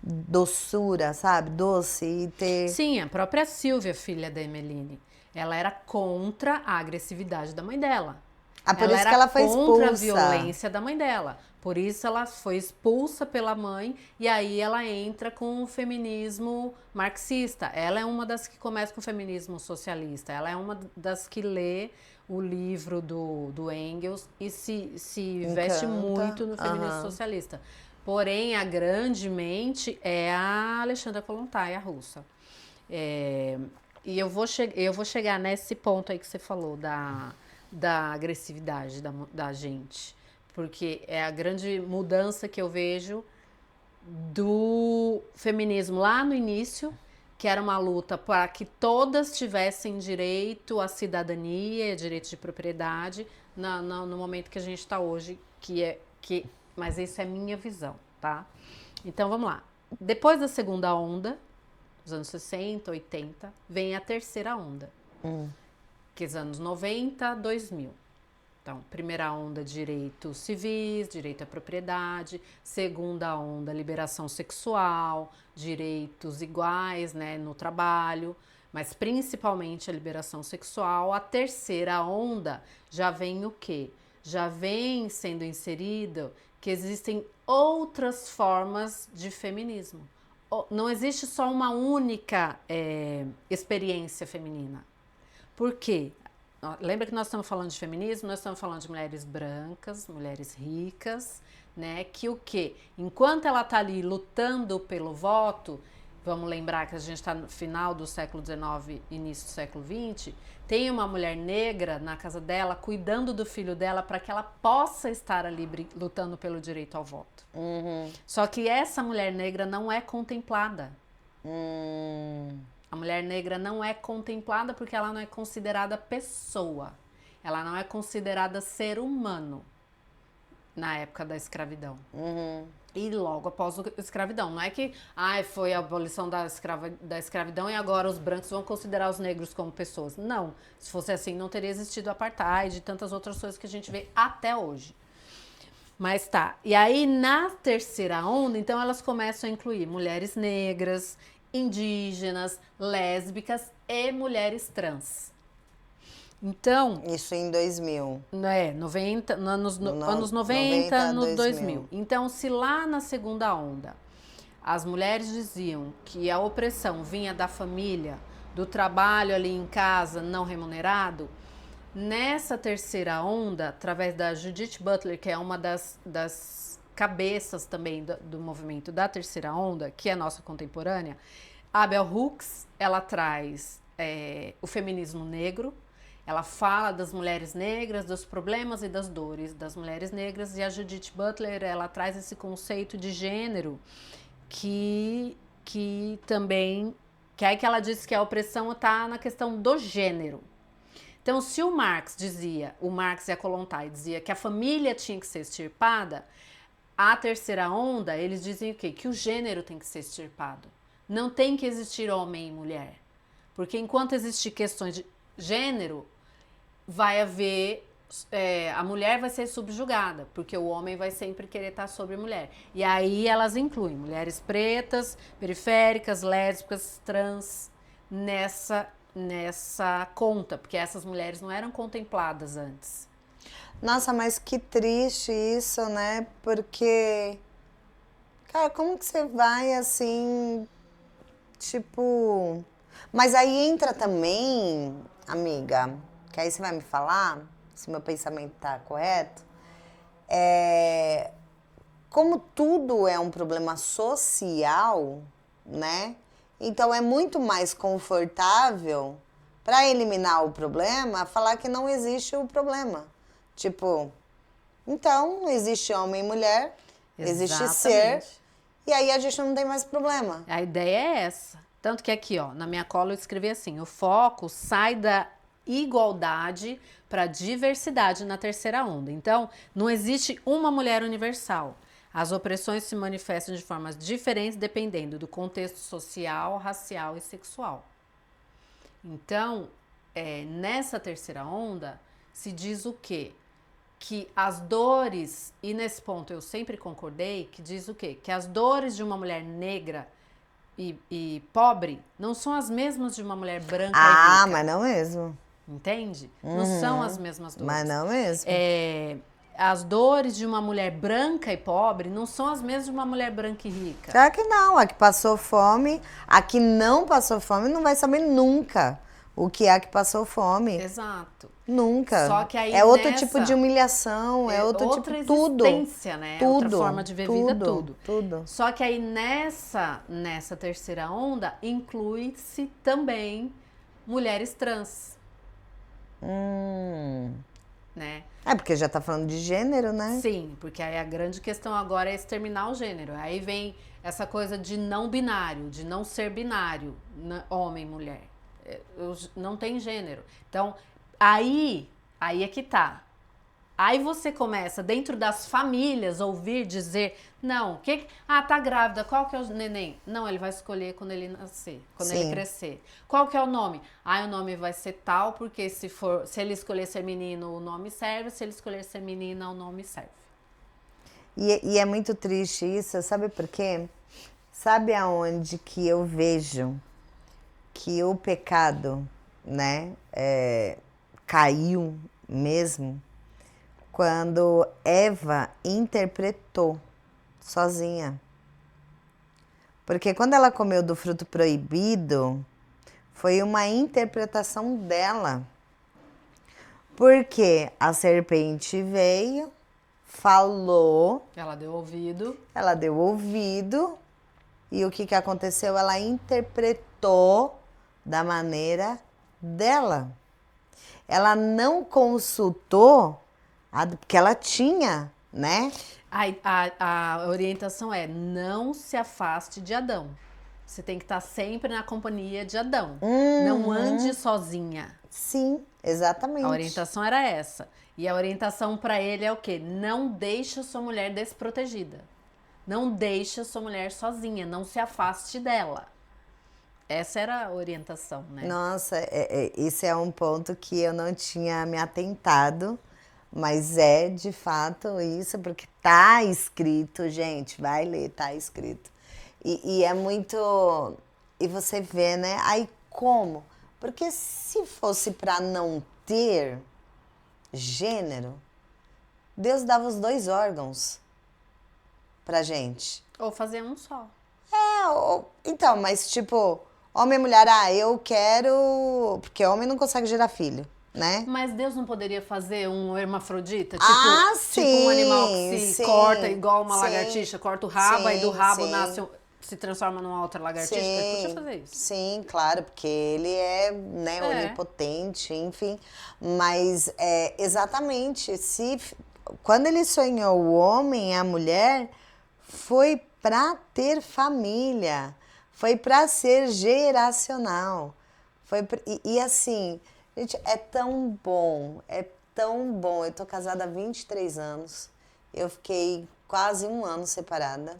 doçura, sabe? Doce e ter. Sim, a própria Silvia, filha da Emeline, ela era contra a agressividade da mãe dela. Ah, por Ela isso que era ela foi contra a expulsa. violência da mãe dela. Por isso ela foi expulsa pela mãe e aí ela entra com o feminismo marxista. Ela é uma das que começa com o feminismo socialista. Ela é uma das que lê o livro do Engels e se veste Encanta. muito no feminismo Aham. socialista. Porém, a grande mente é a Alexandra Kollontai, a russa. É, e eu vou chegar nesse ponto aí que você falou da agressividade da gente. Porque é a grande mudança que eu vejo do feminismo lá no início, que era uma luta para que todas tivessem direito à cidadania, direito de propriedade, no momento que a gente está hoje, mas isso é minha visão, tá? Então vamos lá. Depois da segunda onda, dos anos 60, 80, vem a terceira onda, que é os anos 90, 2000. Então, primeira onda, direitos civis, direito à propriedade. Segunda onda, liberação sexual, direitos iguais, né, no trabalho. Mas principalmente a liberação sexual. A terceira onda já vem o quê? Já vem sendo inserido que existem outras formas de feminismo. Não existe só uma única experiência feminina. Por quê? Lembra que nós estamos falando de feminismo? Nós estamos falando de mulheres brancas, mulheres ricas, né? Que o quê? Enquanto ela está ali lutando pelo voto, vamos lembrar que a gente está no final do século XIX, início do século XX, tem uma mulher negra na casa dela, cuidando do filho dela para que ela possa estar ali lutando pelo direito ao voto. Só que essa mulher negra não é contemplada. A mulher negra não é contemplada porque ela não é considerada pessoa. Ela não é considerada ser humano na época da escravidão. E logo após a escravidão. Não é que foi a abolição da escravidão e agora os brancos vão considerar os negros como pessoas. Não. Se fosse assim, não teria existido apartheid e tantas outras coisas que a gente vê até hoje. Mas tá. E aí, na terceira onda, então elas começam a incluir mulheres negras, indígenas, lésbicas e mulheres trans. Então, Isso em 2000. 90, anos 90, 90 a no 2000. 2000. Então, se lá na segunda onda as mulheres diziam que a opressão vinha da família, do trabalho ali em casa não remunerado, Nessa terceira onda, através da Judith Butler, que é uma das cabeças também do movimento da terceira onda, que é a nossa contemporânea, a Bell Hooks, ela traz o feminismo negro, ela fala das mulheres negras, dos problemas e das dores das mulheres negras, e a Judith Butler, ela traz esse conceito de gênero que também, que é aí que ela diz que a opressão está na questão do gênero. Então, se o Marx e a Kollontai dizia que a família tinha que ser extirpada, a terceira onda, eles dizem o quê? Que o gênero tem que ser extirpado. Não tem que existir homem e mulher. Porque enquanto existir questões de gênero, vai haver... a mulher vai ser subjugada, porque o homem vai sempre querer estar sobre a mulher. E aí elas incluem mulheres pretas, periféricas, lésbicas, trans, nessa conta, porque essas mulheres não eram contempladas antes. Nossa, mas que triste isso, né? Porque, cara, como que você vai assim, tipo... Mas aí entra também, amiga, que aí você vai me falar, se meu pensamento tá correto, como tudo é um problema social, né? Então é muito mais confortável para eliminar o problema falar que não existe o problema. Tipo, então existe homem e mulher, existe ser, e aí a gente não tem mais problema. A ideia é essa. Tanto que aqui, ó, na minha cola eu escrevi assim: o foco sai da igualdade para a diversidade na terceira onda. Então, não existe uma mulher universal. As opressões se manifestam de formas diferentes dependendo do contexto social, racial e sexual. Então, nessa terceira onda, se diz o quê? Que as dores, e nesse ponto eu sempre concordei, que diz o quê? Que as dores de uma mulher negra e pobre não são as mesmas de uma mulher branca e rica. Ah, mas não mesmo. Entende? Não são as mesmas dores. Mas não mesmo. As dores de uma mulher branca e pobre não são as mesmas de uma mulher branca e rica. Claro que não. A que passou fome, a que não passou fome não vai saber nunca o que é a que passou fome. Exato. Nunca. Só que aí outro tipo de humilhação, é outro outra tipo tudo. Existência, né? Tudo, outra forma de ver vida, tudo. Só que aí nessa terceira onda inclui-se também mulheres trans. Né? Porque já tá falando de gênero, né? Sim, porque aí a grande questão agora é exterminar o gênero. Aí vem essa coisa de não binário, de não ser binário, homem, mulher. Não tem gênero. Então, aí é que tá. Aí você começa, dentro das famílias, ouvir dizer, não, tá grávida, qual que é o neném? Não, ele vai escolher quando ele nascer, quando ele crescer. Qual que é o nome? O nome vai ser tal, porque se ele escolher ser menino, o nome serve, se ele escolher ser menina, o nome serve. E é muito triste isso, sabe por quê? Sabe aonde que eu vejo que o pecado, né, caiu mesmo? Quando Eva interpretou sozinha. Porque quando ela comeu do fruto proibido, foi uma interpretação dela. Porque a serpente veio, falou. Ela deu ouvido. E o que aconteceu? Ela interpretou da maneira dela. Ela não consultou porque ela tinha, né? A orientação é: não se afaste de Adão. Você tem que estar sempre na companhia de Adão. Não ande sozinha. Sim, exatamente. A orientação era essa. E a orientação para ele é o quê? Não deixe a sua mulher desprotegida. Não deixe a sua mulher sozinha. Não se afaste dela. Essa era a orientação, né? Nossa, esse é um ponto que eu não tinha me atentado. Mas é de fato isso, porque tá escrito, gente, vai ler, tá escrito. E é muito... E você vê, né? Aí como? Porque se fosse para não ter gênero, Deus dava os 2 órgãos pra gente. Ou fazer um só. Então, mas tipo, homem e mulher, eu quero... Porque homem não consegue gerar filho. né? Mas Deus não poderia fazer um hermafrodita? Sim, Tipo um animal que se sim, corta igual uma sim, lagartixa, corta o rabo, aí do sim, rabo sim. se transforma numa outra lagartixa? Ele podia fazer isso. Sim, claro, porque ele é, né, É. onipotente, enfim. Mas exatamente, quando ele sonhou o homem e a mulher, foi para ter família, foi para ser geracional. E assim, gente, é tão bom, é tão bom. Eu tô casada há 23 anos, eu fiquei quase um ano separada.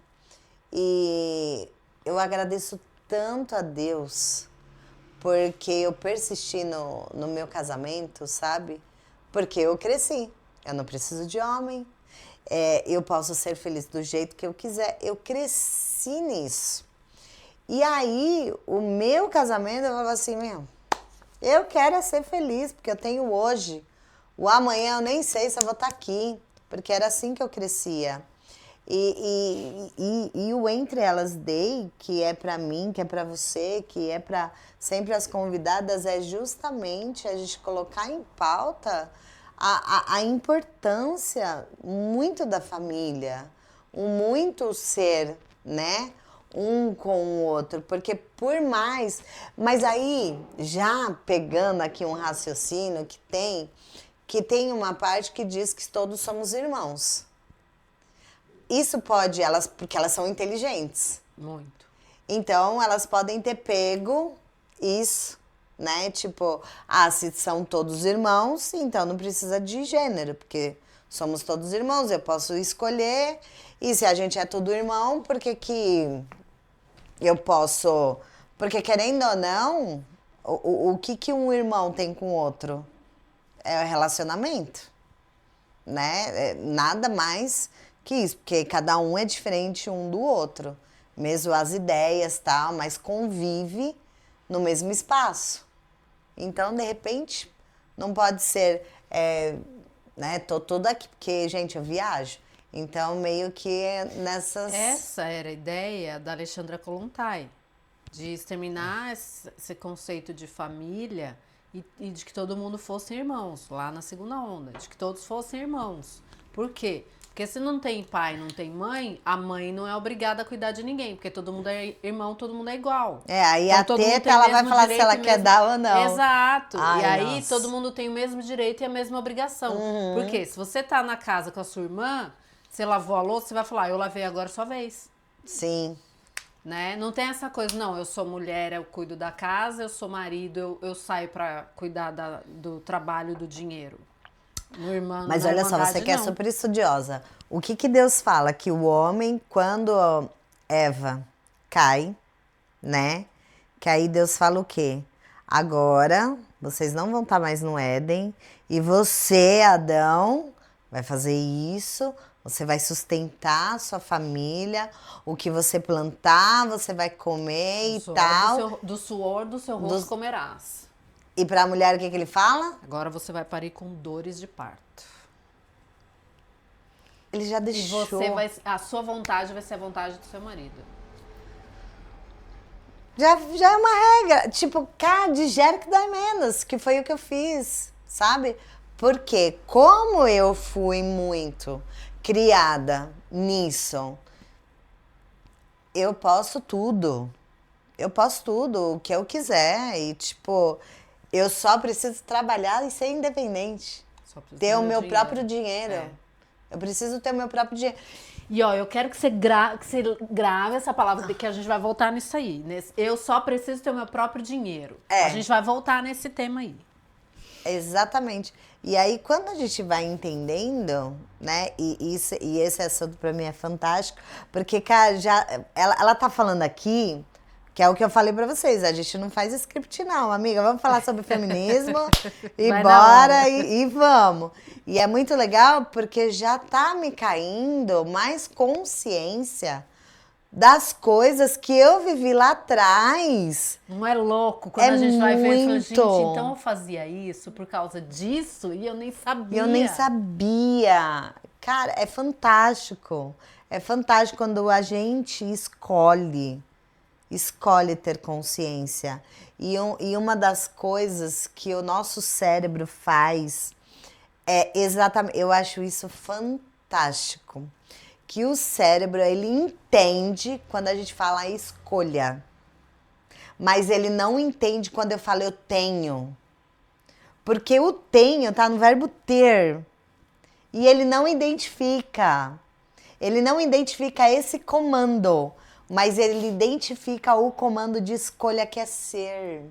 E eu agradeço tanto a Deus porque eu persisti no meu casamento, sabe? Porque eu cresci. Eu não preciso de homem. Eu posso ser feliz do jeito que eu quiser. Eu cresci nisso. E aí, o meu casamento, eu falava assim, meu, eu quero é ser feliz, porque eu tenho hoje. O amanhã eu nem sei se eu vou estar aqui, porque era assim que eu crescia. E o Entre Elas Day, que é pra mim, que é pra você, que é pra sempre as convidadas, é justamente a gente colocar em pauta a importância muito da família, o muito ser, né? Um com o outro, porque por mais. Mas aí, já pegando aqui um raciocínio que tem uma parte que diz que todos somos irmãos. Isso pode, porque elas são inteligentes. Muito. Então, elas podem ter pego isso, né? Tipo, se são todos irmãos, então não precisa de gênero, porque somos todos irmãos, eu posso escolher. E se a gente é tudo irmão, por que que eu posso... Porque, querendo ou não, o que um irmão tem com o outro? É o relacionamento, né? Nada mais que isso, porque cada um é diferente um do outro, mesmo as ideias tal, mas convive no mesmo espaço. Então, de repente, não pode ser, né? Tô toda aqui porque, gente, eu viajo. Então, meio que nessas. Essa era a ideia da Alexandra Kollontai, de exterminar esse conceito de família e de que todo mundo fosse irmãos, lá na segunda onda, de que todos fossem irmãos. Por quê? Porque se não tem pai, não tem mãe, a mãe não é obrigada a cuidar de ninguém, porque todo mundo é irmão, todo mundo é igual. Aí então, a todo mundo teta, tem ela vai mesmo falar se direito ela e quer mesmo... dar ou não. Exato. E Ai, aí nossa. todo mundo tem o mesmo direito e a mesma obrigação. Porque se você tá na casa com a sua irmã, você lavou a louça, você vai falar, eu lavei agora, é sua vez. Sim. Né? Não tem essa coisa, não, eu sou mulher, eu cuido da casa, eu sou marido, eu saio pra cuidar do trabalho, do dinheiro. Mas Na olha só, você Irmandade, que é não. super estudiosa. O que Deus fala? Que o homem, quando Eva cai, né? Que aí Deus fala o quê? Agora, vocês não vão estar mais no Éden. E você, Adão, vai fazer isso. Você vai sustentar a sua família. O que você plantar, você vai comer e tal. Do suor do seu rosto comerás. E pra mulher, o que ele fala? Agora você vai parir com dores de parto. Ele já deixou. E a sua vontade vai ser a vontade do seu marido. Já é uma regra. Tipo, cara, digere que dói menos, que foi o que eu fiz, sabe? Porque como eu fui muito criada nisso, eu posso tudo. Eu posso tudo, o que eu quiser. E, tipo, eu só preciso trabalhar e ser independente. Ter o meu próprio dinheiro. Eu preciso ter o meu próprio dinheiro. E ó, eu quero que você grave essa palavra, que a gente vai voltar nisso aí. Eu só preciso ter o meu próprio dinheiro. A gente vai voltar nesse tema aí. Exatamente. E aí, quando a gente vai entendendo, né? E esse assunto pra mim é fantástico, porque, cara, ela tá falando aqui, que é o que eu falei pra vocês, a gente não faz script não, amiga, vamos falar sobre feminismo e bora e vamos. E é muito legal porque já tá me caindo mais consciência das coisas que eu vivi lá atrás. Não é louco? Quando a gente vai ver, eu falo, gente, então eu fazia isso por causa disso e eu nem sabia. Eu nem sabia. Cara, é fantástico. É fantástico quando a gente escolhe escolhe ter consciência. E uma das coisas que o nosso cérebro faz é exatamente, eu acho isso fantástico, que o cérebro, ele entende quando a gente fala escolha, mas ele não entende quando eu falo eu tenho. Porque o tenho tá no verbo ter. E ele não identifica. Ele não identifica esse comando, mas ele identifica o comando de escolha que é ser.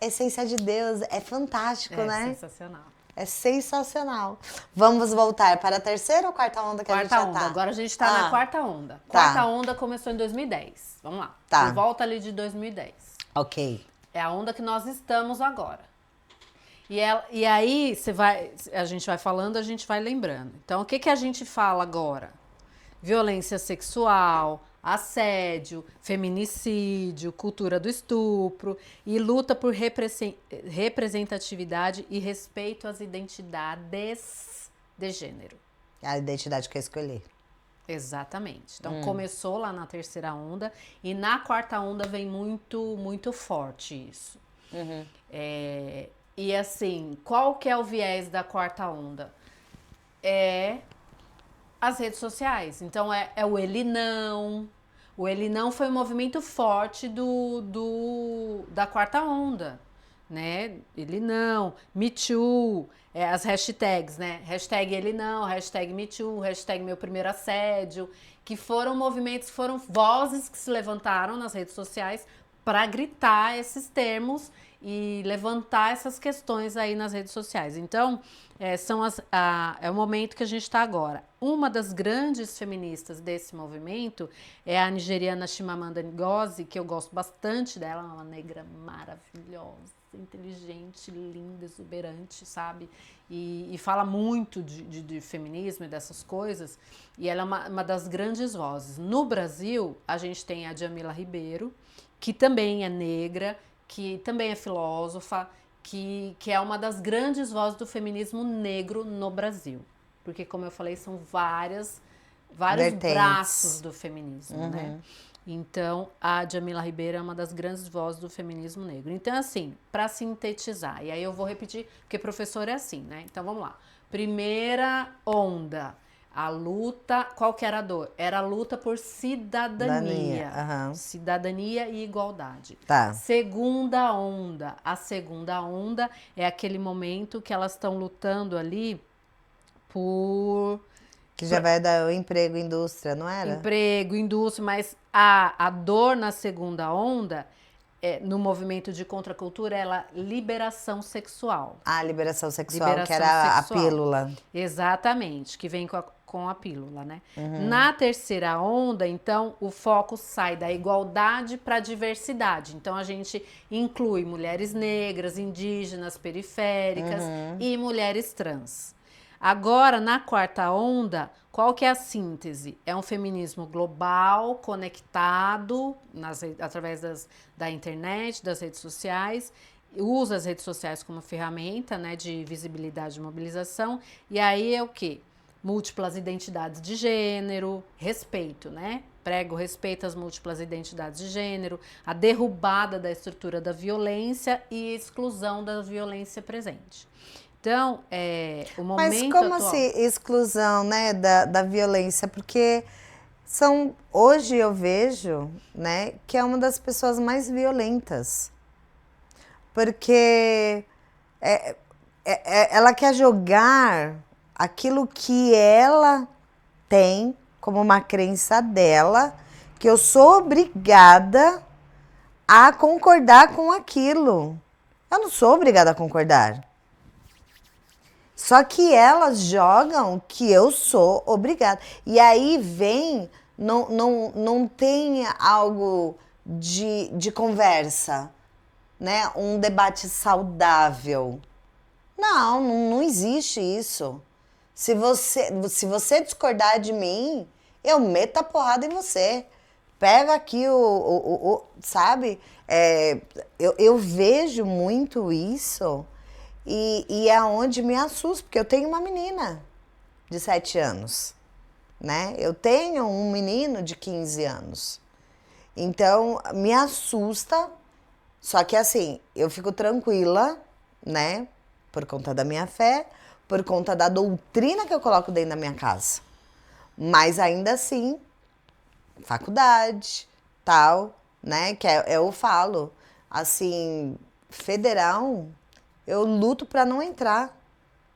Essência de Deus, é fantástico, né? É sensacional. É sensacional. Vamos voltar para a terceira ou quarta onda que a gente já Quarta onda. tá? Agora a gente tá na quarta onda. Tá. Quarta onda começou em 2010. Vamos lá. Tá. Por volta ali de 2010. Ok. É a onda que nós estamos agora. E aí a gente vai falando, a gente vai lembrando. Então, o que a gente fala agora? Violência sexual, assédio, feminicídio, cultura do estupro e luta por representatividade e respeito às identidades de gênero. A identidade que eu escolhi. Exatamente. Então, começou lá na terceira onda e na quarta onda vem muito, muito forte isso. E assim, qual que é o viés da quarta onda? É as redes sociais. Então, é o ele não. O ele não foi um movimento forte da quarta onda, né? Ele não, Me Too, as hashtags, né? Hashtag ele não, hashtag Me Too, hashtag meu primeiro assédio, que foram movimentos, foram vozes que se levantaram nas redes sociais para gritar esses termos e levantar essas questões aí nas redes sociais. Então, é o momento que a gente está agora. Uma das grandes feministas desse movimento é a nigeriana Chimamanda Ngozi, que eu gosto bastante dela, uma negra maravilhosa, inteligente, linda, exuberante, sabe? E fala muito de feminismo e dessas coisas. E ela é uma das grandes vozes. No Brasil, a gente tem a Djamila Ribeiro, que também é negra, que também é filósofa, que é uma das grandes vozes do feminismo negro no Brasil. Porque, como eu falei, são vários Vertentes. braços do feminismo, né? Então, a Djamila Ribeiro é uma das grandes vozes do feminismo negro. Então, assim, para sintetizar, e aí eu vou repetir, porque professor é assim, né? Então, vamos lá. Primeira onda, a luta, qual que era a dor? Era a luta por cidadania. Cidadania e igualdade. Tá. Segunda onda. A segunda onda é aquele momento que elas estão lutando ali por... Que já vai dar o emprego, indústria, não era? Emprego, indústria, mas a dor na segunda onda, no movimento de contracultura, ela liberação sexual. A liberação sexual, que era sexual. A pílula. Exatamente, que vem com a pílula, né? Na terceira onda, então, o foco sai da igualdade para a diversidade. Então, a gente inclui mulheres negras, indígenas, periféricas e mulheres trans. Agora, na quarta onda, qual que é a síntese? É um feminismo global, conectado através da internet, das redes sociais, usa as redes sociais como ferramenta, né, de visibilidade e mobilização, e aí é o quê? Múltiplas identidades de gênero, respeito, né? Prega o respeito às múltiplas identidades de gênero, a derrubada da estrutura da violência e exclusão da violência presente. Então, o momento Mas como atual... assim, exclusão, né, da violência? Porque hoje eu vejo, né, que é uma das pessoas mais violentas. Porque ela quer jogar aquilo que ela tem como uma crença dela, que eu sou obrigada a concordar com aquilo. Eu não sou obrigada a concordar. Só que elas jogam que eu sou obrigada. E aí não tem algo de conversa, né? Um debate saudável. Não existe isso. Se você discordar de mim, eu meto a porrada em você. Pega aqui sabe? Eu vejo muito isso. E é onde me assusta, porque eu tenho uma menina de 7 anos, né? Eu tenho um menino de 15 anos. Então, me assusta, só que assim, eu fico tranquila, né? Por conta da minha fé, por conta da doutrina que eu coloco dentro da minha casa. Mas ainda assim, faculdade, tal, né? Que eu falo, assim, federal, eu luto pra não entrar,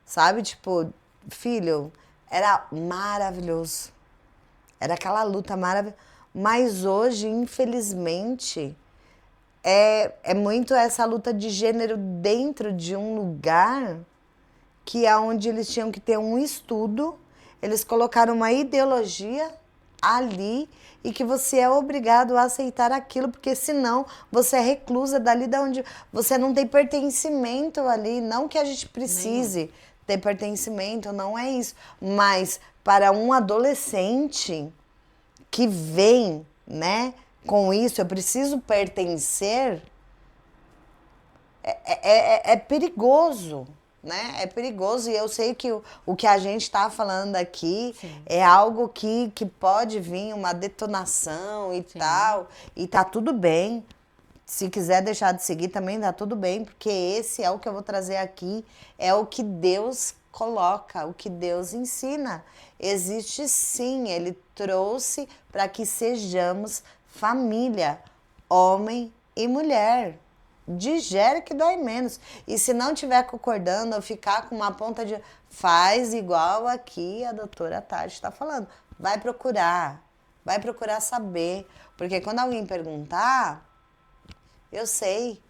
sabe? Tipo, filho, era maravilhoso. Era aquela luta maravilhosa. Mas hoje, infelizmente, é muito essa luta de gênero dentro de um lugar que é onde eles tinham que ter um estudo, eles colocaram uma ideologia ali e que você é obrigado a aceitar aquilo, porque senão você é reclusa dali da onde você não tem pertencimento ali, não que a gente precise ter pertencimento, não é isso, mas para um adolescente que vem, né, com isso, eu preciso pertencer, é perigoso, né? É perigoso e eu sei que o que a gente está falando aqui Sim. é algo que pode vir uma detonação e tal, e tá tudo bem. Se quiser deixar de seguir também dá tudo bem, porque esse é o que eu vou trazer aqui, é o que Deus coloca, o que Deus ensina. Existe sim, ele trouxe para que sejamos família, homem e mulher. Digere que dói menos. E se não estiver concordando ou ficar com uma ponta de... Faz igual aqui a doutora Tati está falando. Vai procurar saber. Porque quando alguém perguntar, eu sei.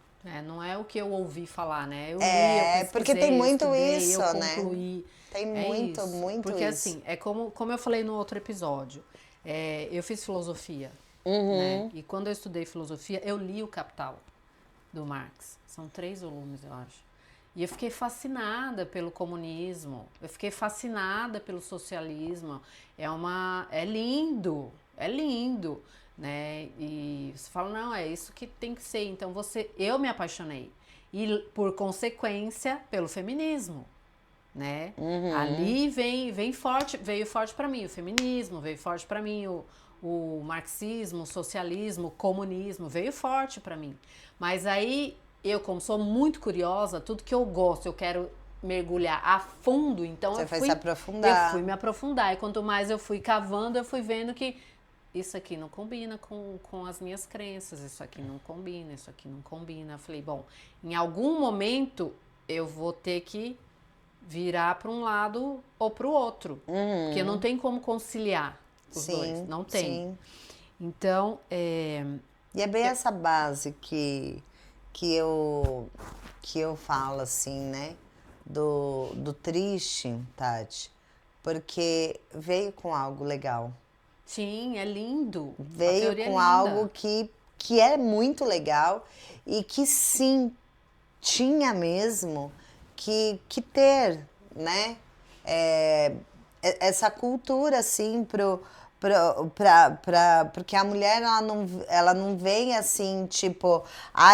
Não é o que eu ouvi falar, né? Eu li, eu pesquisei, Porque tem muito eu estudei, isso, eu né? concluí. Tem É muito, isso. muito Porque isso. assim, é como eu falei no outro episódio. Eu fiz filosofia, né? Uhum. E quando eu estudei filosofia, eu li o Capital, do Marx. São 3 volumes, eu acho. E eu fiquei fascinada pelo comunismo. Eu fiquei fascinada pelo socialismo. É lindo, é lindo, né? E você fala, não, é isso que tem que ser. Então eu me apaixonei. E por consequência, pelo feminismo, né? Ali veio forte para mim o feminismo, veio forte para mim o marxismo, o socialismo, o comunismo, veio forte para mim. Mas aí eu, como sou muito curiosa, tudo que eu gosto, eu quero mergulhar a fundo, então Você eu foi fui se aprofundar. eu fui me aprofundar. E quanto mais eu fui cavando, eu fui vendo que isso aqui não combina com as minhas crenças, isso aqui não combina, isso aqui não combina. Eu falei, bom, em algum momento eu vou ter que virar para um lado ou para o outro, porque não tem como conciliar os dois, não tem. Sim. Então, E é bem essa base que eu falo, assim, né? Do triste, Tati, porque veio com algo legal. sim, é lindo. A Veio teoria é com linda. algo que é muito legal e que sim, tinha mesmo que ter, né? Essa cultura, assim, porque a mulher, ela não vem assim, tipo,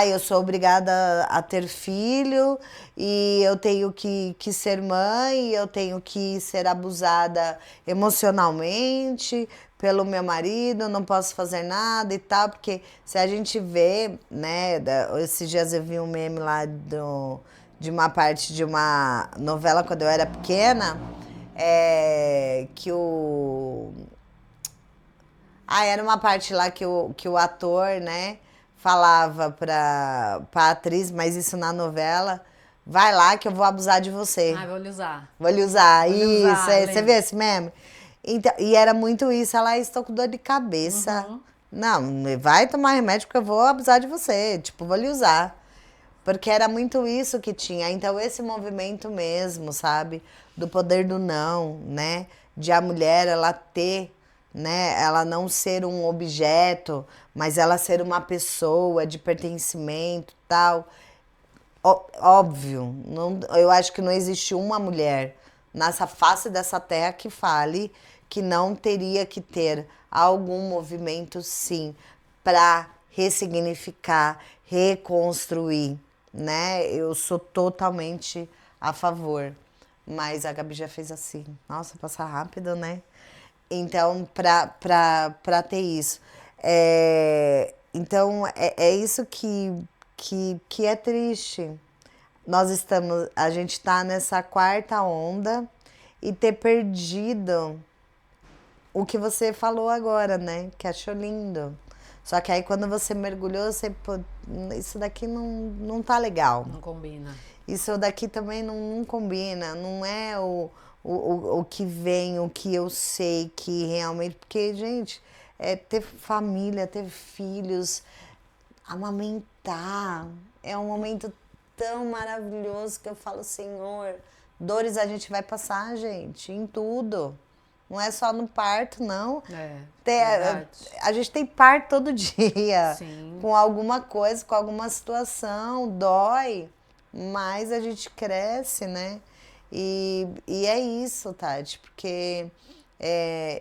eu sou obrigada a ter filho e eu tenho que ser mãe, eu tenho que ser abusada emocionalmente pelo meu marido, não posso fazer nada e tal, porque se a gente vê, né, esses dias eu vi um meme lá de uma parte de uma novela quando eu era pequena, que o... era uma parte lá que o ator, né, falava pra atriz, mas isso na novela, vai lá que eu vou abusar de você. Vou lhe usar. Vou lhe usar, Vou lhe isso. usar, Você vê esse meme? Então, e era muito isso, ela, estou com dor de cabeça. Não, vai tomar remédio porque eu vou abusar de você, tipo, vou lhe usar. Porque era muito isso que tinha. Então, esse movimento mesmo, sabe? Do poder do não, né? De a mulher, ela ter, né? Ela não ser um objeto, mas ela ser uma pessoa de pertencimento, tal. Óbvio, não, eu acho que não existe uma mulher nessa face dessa terra que fale que não teria que ter algum movimento, sim, para ressignificar, reconstruir, né? Eu sou totalmente a favor. Mas a Gabi já fez assim. Nossa, passa rápido, né? Então, pra ter isso. Então, é isso que é triste. A gente está nessa quarta onda e ter perdido o que você falou agora, né? Que achou lindo. Só que aí quando você mergulhou, você, pô, isso daqui não tá legal. Não combina. Isso daqui também não combina, não é o que vem, o que eu sei que realmente. Porque, gente, ter família, ter filhos, amamentar, é um momento tão maravilhoso que eu falo, Senhor, dores a gente vai passar, gente, em tudo. Não é só no parto, não. Verdade. A gente tem parto todo dia, Sim. com alguma coisa, com alguma situação, dói, mas a gente cresce, né? E é isso, Tati, porque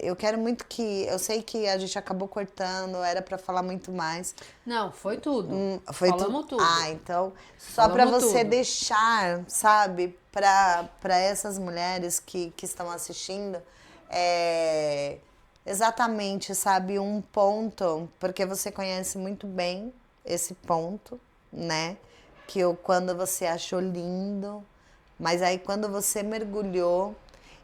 eu quero muito que. Eu sei que a gente acabou cortando, era para falar muito mais. Não, foi tudo. Foi Falamos tudo. Ah, então, só para Falamos você tudo. deixar, sabe, para essas mulheres que estão assistindo, exatamente, sabe, um ponto, porque você conhece muito bem esse ponto, né? Quando você achou lindo, mas aí quando você mergulhou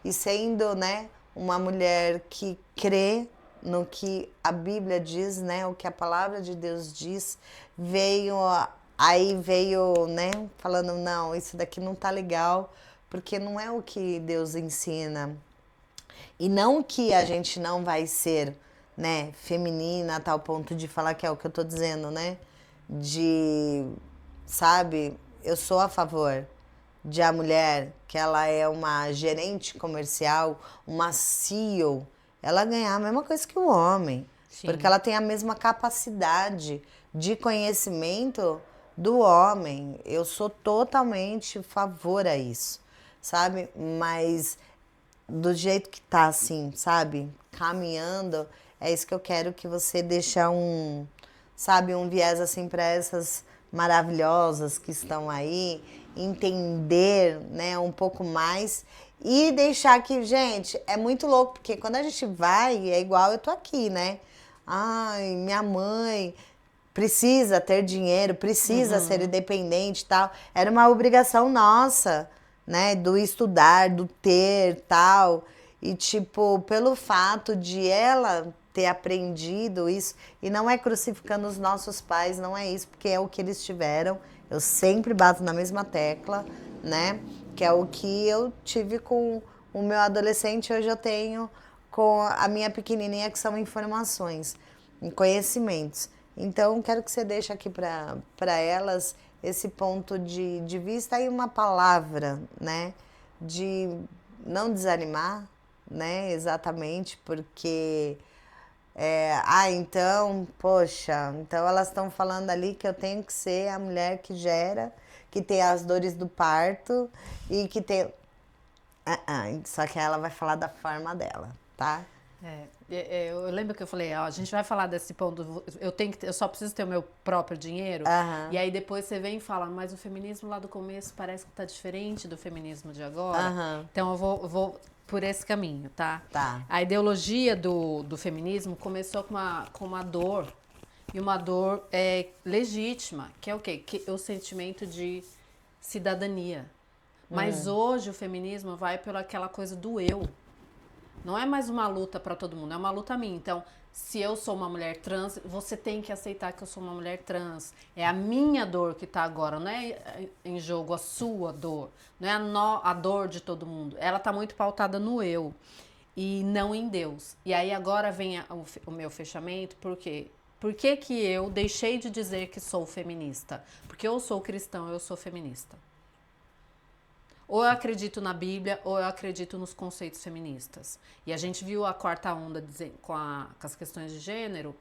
e sendo, né, uma mulher que crê no que a Bíblia diz, né, o que a palavra de Deus diz, veio, né, falando, não, isso daqui não tá legal, porque não é o que Deus ensina. E não que a gente não vai ser, né, feminina a tal ponto de falar que é o que eu tô dizendo, né? De, sabe, eu sou a favor de a mulher, que ela é uma gerente comercial, uma CEO, ela ganhar a mesma coisa que o homem. Sim. Porque ela tem a mesma capacidade de conhecimento do homem. Eu sou totalmente a favor a isso, sabe? Mas do jeito que tá, assim, sabe? Caminhando, é isso que eu quero que você deixe sabe, um viés assim para essas maravilhosas que estão aí, entender, né, um pouco mais e deixar que, gente, é muito louco, porque quando a gente vai, é igual eu tô aqui, né? Ai, minha mãe precisa ter dinheiro, precisa ser independente e tal. Era uma obrigação nossa, né? Do estudar, do ter tal. E, tipo, pelo fato de ela ter aprendido isso, e não é crucificando os nossos pais, não é isso, porque é o que eles tiveram. Eu sempre bato na mesma tecla, né? Que é o que eu tive com o meu adolescente, hoje eu tenho com a minha pequenininha, que são informações, conhecimentos. Então, quero que você deixe aqui para elas esse ponto de vista e uma palavra, né? De não desanimar, né? Exatamente, porque então, poxa, então elas estão falando ali que eu tenho que ser a mulher que gera, que tem as dores do parto e que tem. Só que ela vai falar da forma dela, tá? Eu lembro que eu falei, ó, a gente vai falar desse ponto, eu só preciso ter o meu próprio dinheiro. E aí depois você vem e fala, mas o feminismo lá do começo parece que tá diferente do feminismo de agora. Então eu vou por esse caminho, tá? Tá. A ideologia do feminismo começou com uma dor, e uma dor legítima, que é o quê? Que é o sentimento de cidadania. Mas hoje o feminismo vai pela aquela coisa do eu. Não é mais uma luta para todo mundo, é uma luta minha. Então, se eu sou uma mulher trans, você tem que aceitar que eu sou uma mulher trans. É a minha dor que tá agora, não é em jogo a sua dor. Não é a dor de todo mundo. Ela tá muito pautada no eu e não em Deus. E aí agora vem o meu fechamento, por quê? Por que que eu deixei de dizer que sou feminista? Porque eu sou cristão, eu sou feminista. Ou eu acredito na Bíblia, ou eu acredito nos conceitos feministas. E a gente viu a quarta onda com as questões de gênero,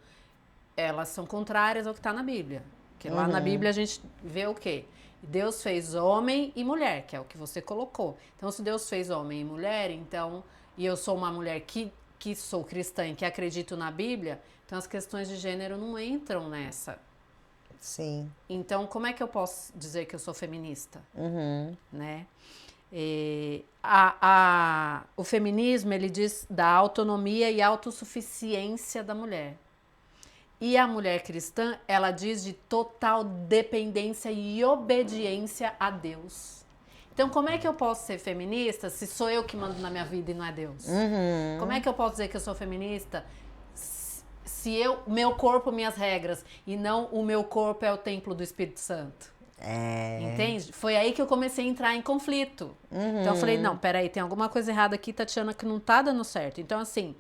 elas são contrárias ao que está na Bíblia. Porque lá na Bíblia a gente vê o quê? Deus fez homem e mulher, que é o que você colocou. Então, se Deus fez homem e mulher, então, e eu sou uma mulher que sou cristã e que acredito na Bíblia, então as questões de gênero não entram nessa. Sim. Então, como é que eu posso dizer que eu sou feminista? Né? O feminismo, ele diz da autonomia e autossuficiência da mulher. E a mulher cristã, ela diz de total dependência e obediência a Deus. Então, como é que eu posso ser feminista se sou eu que mando na minha vida e não é Deus? Como é que eu posso dizer que eu sou feminista se meu corpo, minhas regras, e não o meu corpo é o templo do Espírito Santo? Entende? Foi aí que eu comecei a entrar em conflito. Então eu falei, não, peraí, tem alguma coisa errada aqui, Tatiana, que não tá dando certo. Então, assim,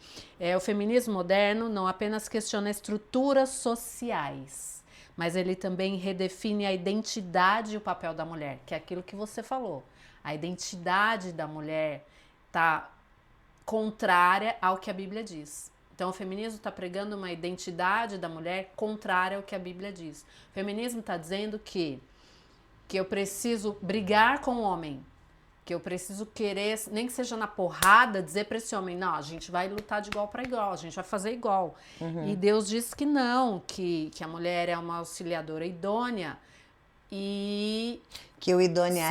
o feminismo moderno não apenas questiona estruturas sociais, mas ele também redefine a identidade e o papel da mulher, que é aquilo que você falou. A identidade da mulher tá contrária ao que a Bíblia diz. Então o feminismo está pregando uma identidade da mulher contrária ao que a Bíblia diz. O feminismo está dizendo que eu preciso brigar com o homem, que eu preciso querer, nem que seja na porrada, dizer para esse homem, não, a gente vai lutar de igual para igual, a gente vai fazer igual. E Deus diz que não, que a mulher é uma auxiliadora idônea e... Que o idônea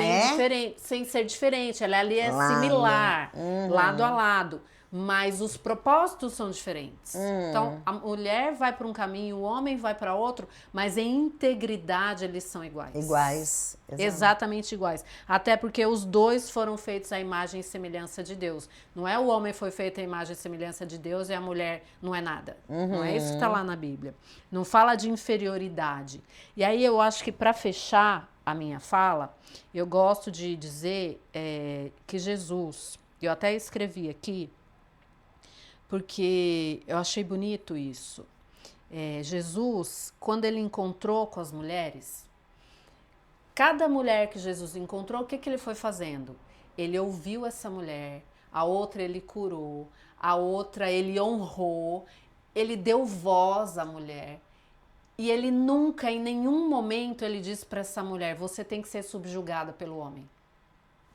sem ser diferente, ela ali é similar, lado a lado. Mas os propósitos são diferentes. Então, a mulher vai para um caminho, o homem vai para outro, mas em integridade eles são iguais. Iguais. Exatamente iguais. Até porque os dois foram feitos à imagem e semelhança de Deus. Não é o homem foi feito à imagem e semelhança de Deus e a mulher não é nada. Não é isso que está lá na Bíblia. Não fala de inferioridade. E aí eu acho que para fechar a minha fala, eu gosto de dizer que Jesus, eu até escrevi aqui, porque eu achei bonito isso. Jesus, quando ele encontrou com as mulheres, cada mulher que Jesus encontrou, o que ele foi fazendo? Ele ouviu essa mulher, a outra ele curou, a outra ele honrou, ele deu voz à mulher. E ele nunca, em nenhum momento, ele disse para essa mulher, você tem que ser subjugada pelo homem.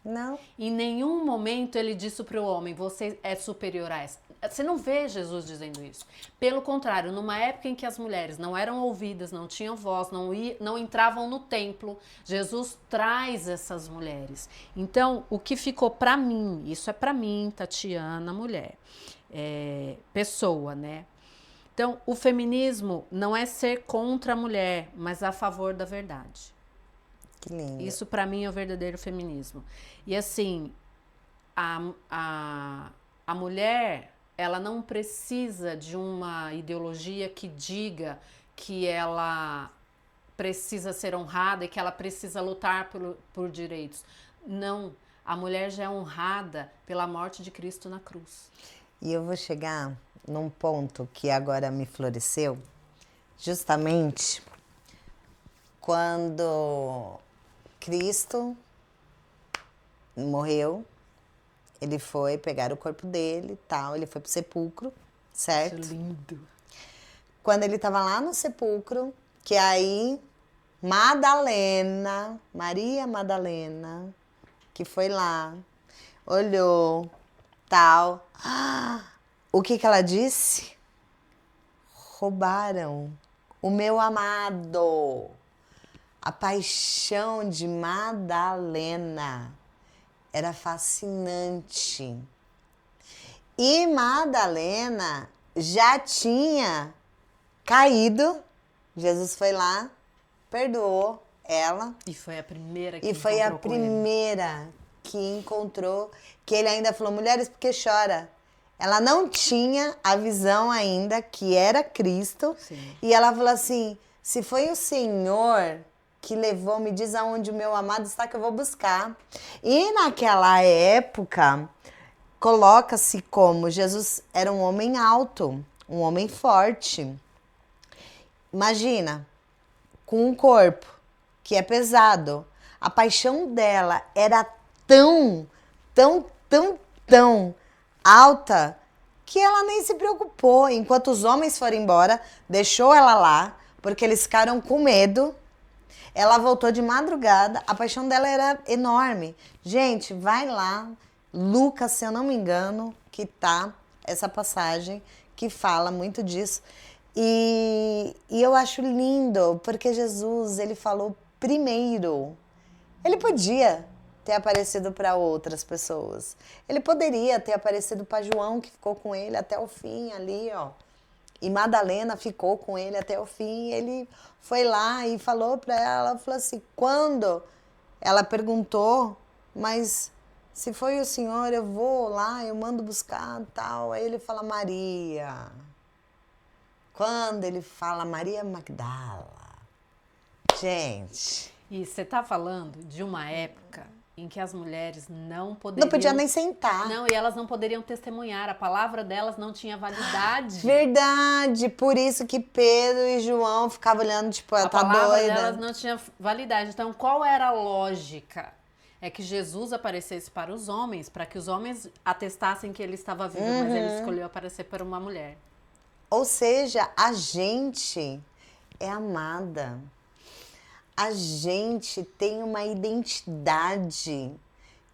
Não. Em nenhum momento ele disse para o homem, você é superior a essa. Você não vê Jesus dizendo isso. Pelo contrário, numa época em que as mulheres não eram ouvidas, não tinham voz, não entravam no templo, Jesus traz essas mulheres. Então, o que ficou para mim, isso é para mim, Tatiana, mulher, pessoa, né? Então, o feminismo não é ser contra a mulher, mas a favor da verdade. Que lindo. Isso para mim é o verdadeiro feminismo. E assim, a mulher, ela não precisa de uma ideologia que diga que ela precisa ser honrada e que ela precisa lutar por direitos. Não, a mulher já é honrada pela morte de Cristo na cruz. E eu vou chegar num ponto que agora me floresceu, justamente quando Cristo morreu, ele foi pegar o corpo dele e tal, ele foi pro sepulcro, certo? Isso é lindo. Quando ele tava lá no sepulcro, que aí Madalena, Maria Madalena, que foi lá, olhou, tal. O que ela disse? Roubaram o meu amado. A paixão de Madalena era fascinante. E Madalena já tinha caído. Jesus foi lá, perdoou ela. E foi a primeira que E foi a primeira que encontrou, que ele ainda falou, mulheres, por que chora? Ela não tinha a visão ainda que era Cristo. Sim. E ela falou assim, se foi o Senhor que levou, me diz aonde o meu amado está que eu vou buscar. E naquela época, coloca-se como Jesus era um homem alto, um homem forte. Imagina, com um corpo que é pesado. A paixão dela era tão alta que ela nem se preocupou. Enquanto os homens foram embora, deixou ela lá, porque eles ficaram com medo. Ela voltou de madrugada, a paixão dela era enorme. Gente, vai lá, Lucas, se eu não me engano, que tá essa passagem que fala muito disso. E eu acho lindo, porque Jesus, ele falou primeiro. Ele podia ter aparecido para outras pessoas. Ele poderia ter aparecido para João, que ficou com ele até o fim ali, ó. E Madalena ficou com ele até o fim. Ele foi lá e falou para ela, falou assim, quando ela perguntou, mas se foi o senhor, eu vou lá, eu mando buscar, tal. Aí ele fala, Maria. Quando ele fala Maria Magdala, gente... E você está falando de uma época em que as mulheres não poderiam... Não podia nem sentar. Não, e elas não poderiam testemunhar. A palavra delas não tinha validade. Verdade. Por isso que Pedro e João ficavam olhando, tipo, ela tá doida. A palavra delas não tinha validade. Então, qual era a lógica? É que Jesus aparecesse para os homens, para que os homens atestassem que ele estava vivo, mas ele escolheu aparecer para uma mulher. Ou seja, a gente é amada. A gente tem uma identidade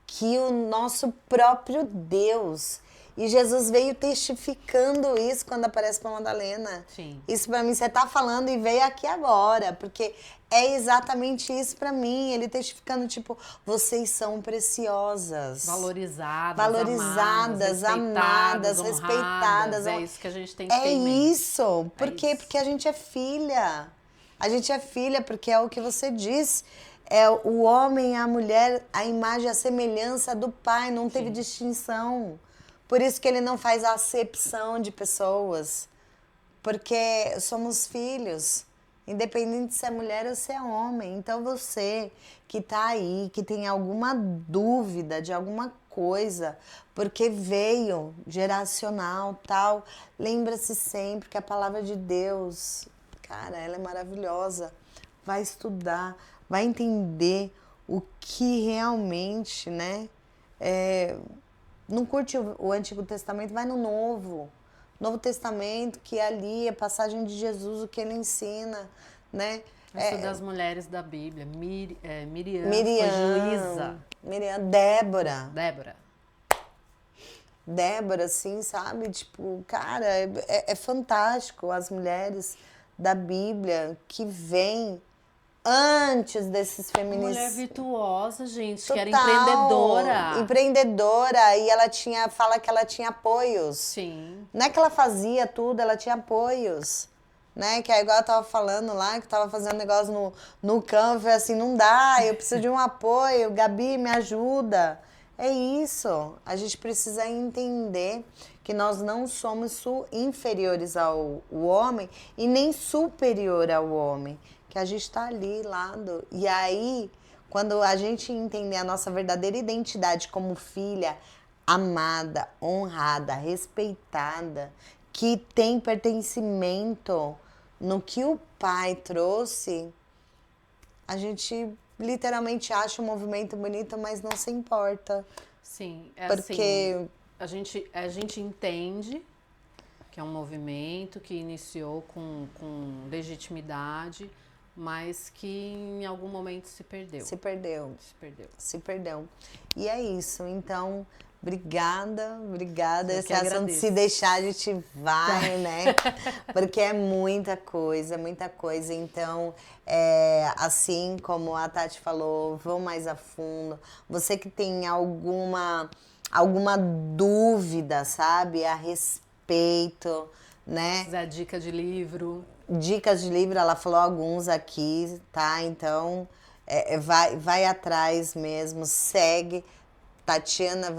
que o nosso próprio Deus. E Jesus veio testificando isso quando aparece para Madalena. Sim. Isso para mim, você tá falando e veio aqui agora, porque é exatamente isso para mim. Ele testificando, tipo, vocês são preciosas. Valorizadas, amadas, honradas, respeitadas. É isso que a gente tem que ter É em mente. isso. Por quê? Porque a gente é filha. A gente é filha porque é o que você diz. É o homem e a mulher, a imagem e a semelhança do pai. Não teve distinção. Por isso que ele não faz acepção de pessoas. Porque somos filhos. Independente se é mulher ou se é homem. Então você que está aí, que tem alguma dúvida de alguma coisa, porque veio geracional, tal, lembra-se sempre que a palavra de Deus, cara, ela é maravilhosa. Vai estudar, vai entender o que realmente, né? Não curte o Antigo Testamento, vai no Novo. Novo Testamento, que ali é passagem de Jesus, o que ele ensina, né? Isso das mulheres da Bíblia. Miriam foi juíza. Débora, assim, sabe? Tipo, cara, é fantástico as mulheres da Bíblia que vêm antes desses feministas. Mulher virtuosa, gente, Total, que era empreendedora. Empreendedora, e ela fala que ela tinha apoios. Sim. Não é que ela fazia tudo, ela tinha apoios. Né? Que é igual eu tava falando lá, que eu tava fazendo negócio no Canva, assim, não dá, eu preciso de um apoio, Gabi, me ajuda. É isso, a gente precisa entender que nós não somos inferiores ao homem e nem superior ao homem, que a gente tá ali, lado. E aí, quando a gente entender a nossa verdadeira identidade como filha, amada, honrada, respeitada, que tem pertencimento no que o pai trouxe, a gente literalmente acha o movimento bonito, mas não se importa. Sim, é porque assim, a gente entende que é um movimento que iniciou com legitimidade, mas que em algum momento se perdeu. Se perdeu. E é isso, então... Obrigada. Esse assunto, se deixar, a gente vai, né? Porque é muita coisa. Então, assim como a Tati falou, vão mais a fundo. Você que tem alguma dúvida, sabe? A respeito, né? Precisa dica de livro. Dicas de livro, ela falou alguns aqui, tá? Então, vai atrás mesmo, segue. Tatiana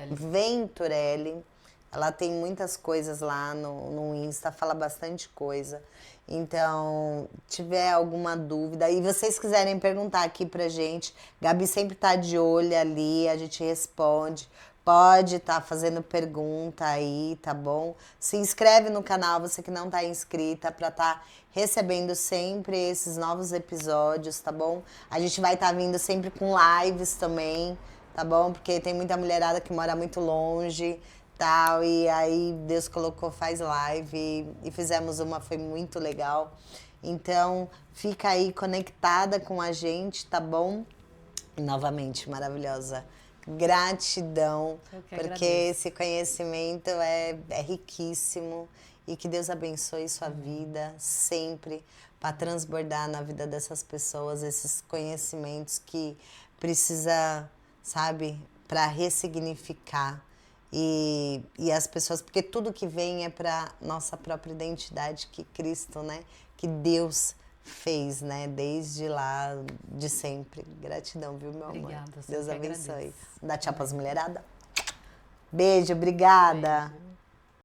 Venturelli. Ela tem muitas coisas lá no Insta, fala bastante coisa. Então, tiver alguma dúvida e vocês quiserem perguntar aqui pra gente, Gabi sempre tá de olho ali, a gente responde. Pode estar fazendo pergunta aí, tá bom? Se inscreve no canal, você que não tá inscrita, pra estar recebendo sempre esses novos episódios, tá bom? A gente vai estar vindo sempre com lives também, tá bom? Porque tem muita mulherada que mora muito longe, tal, e aí Deus colocou, faz live, e fizemos uma, foi muito legal. Então, fica aí conectada com a gente, tá bom? E, novamente, maravilhosa. Gratidão, porque agradeço. Esse conhecimento é riquíssimo, e que Deus abençoe sua vida sempre, para transbordar na vida dessas pessoas, esses conhecimentos que precisa... sabe, para ressignificar E as pessoas, porque tudo que vem é para nossa própria identidade que Cristo, né? Que Deus fez, né? Desde lá, de sempre. Gratidão, viu, meu amor? Obrigada, Deus que abençoe. agradeço. Dá tchau pras mulheradas. Beijo, obrigada. Beijo.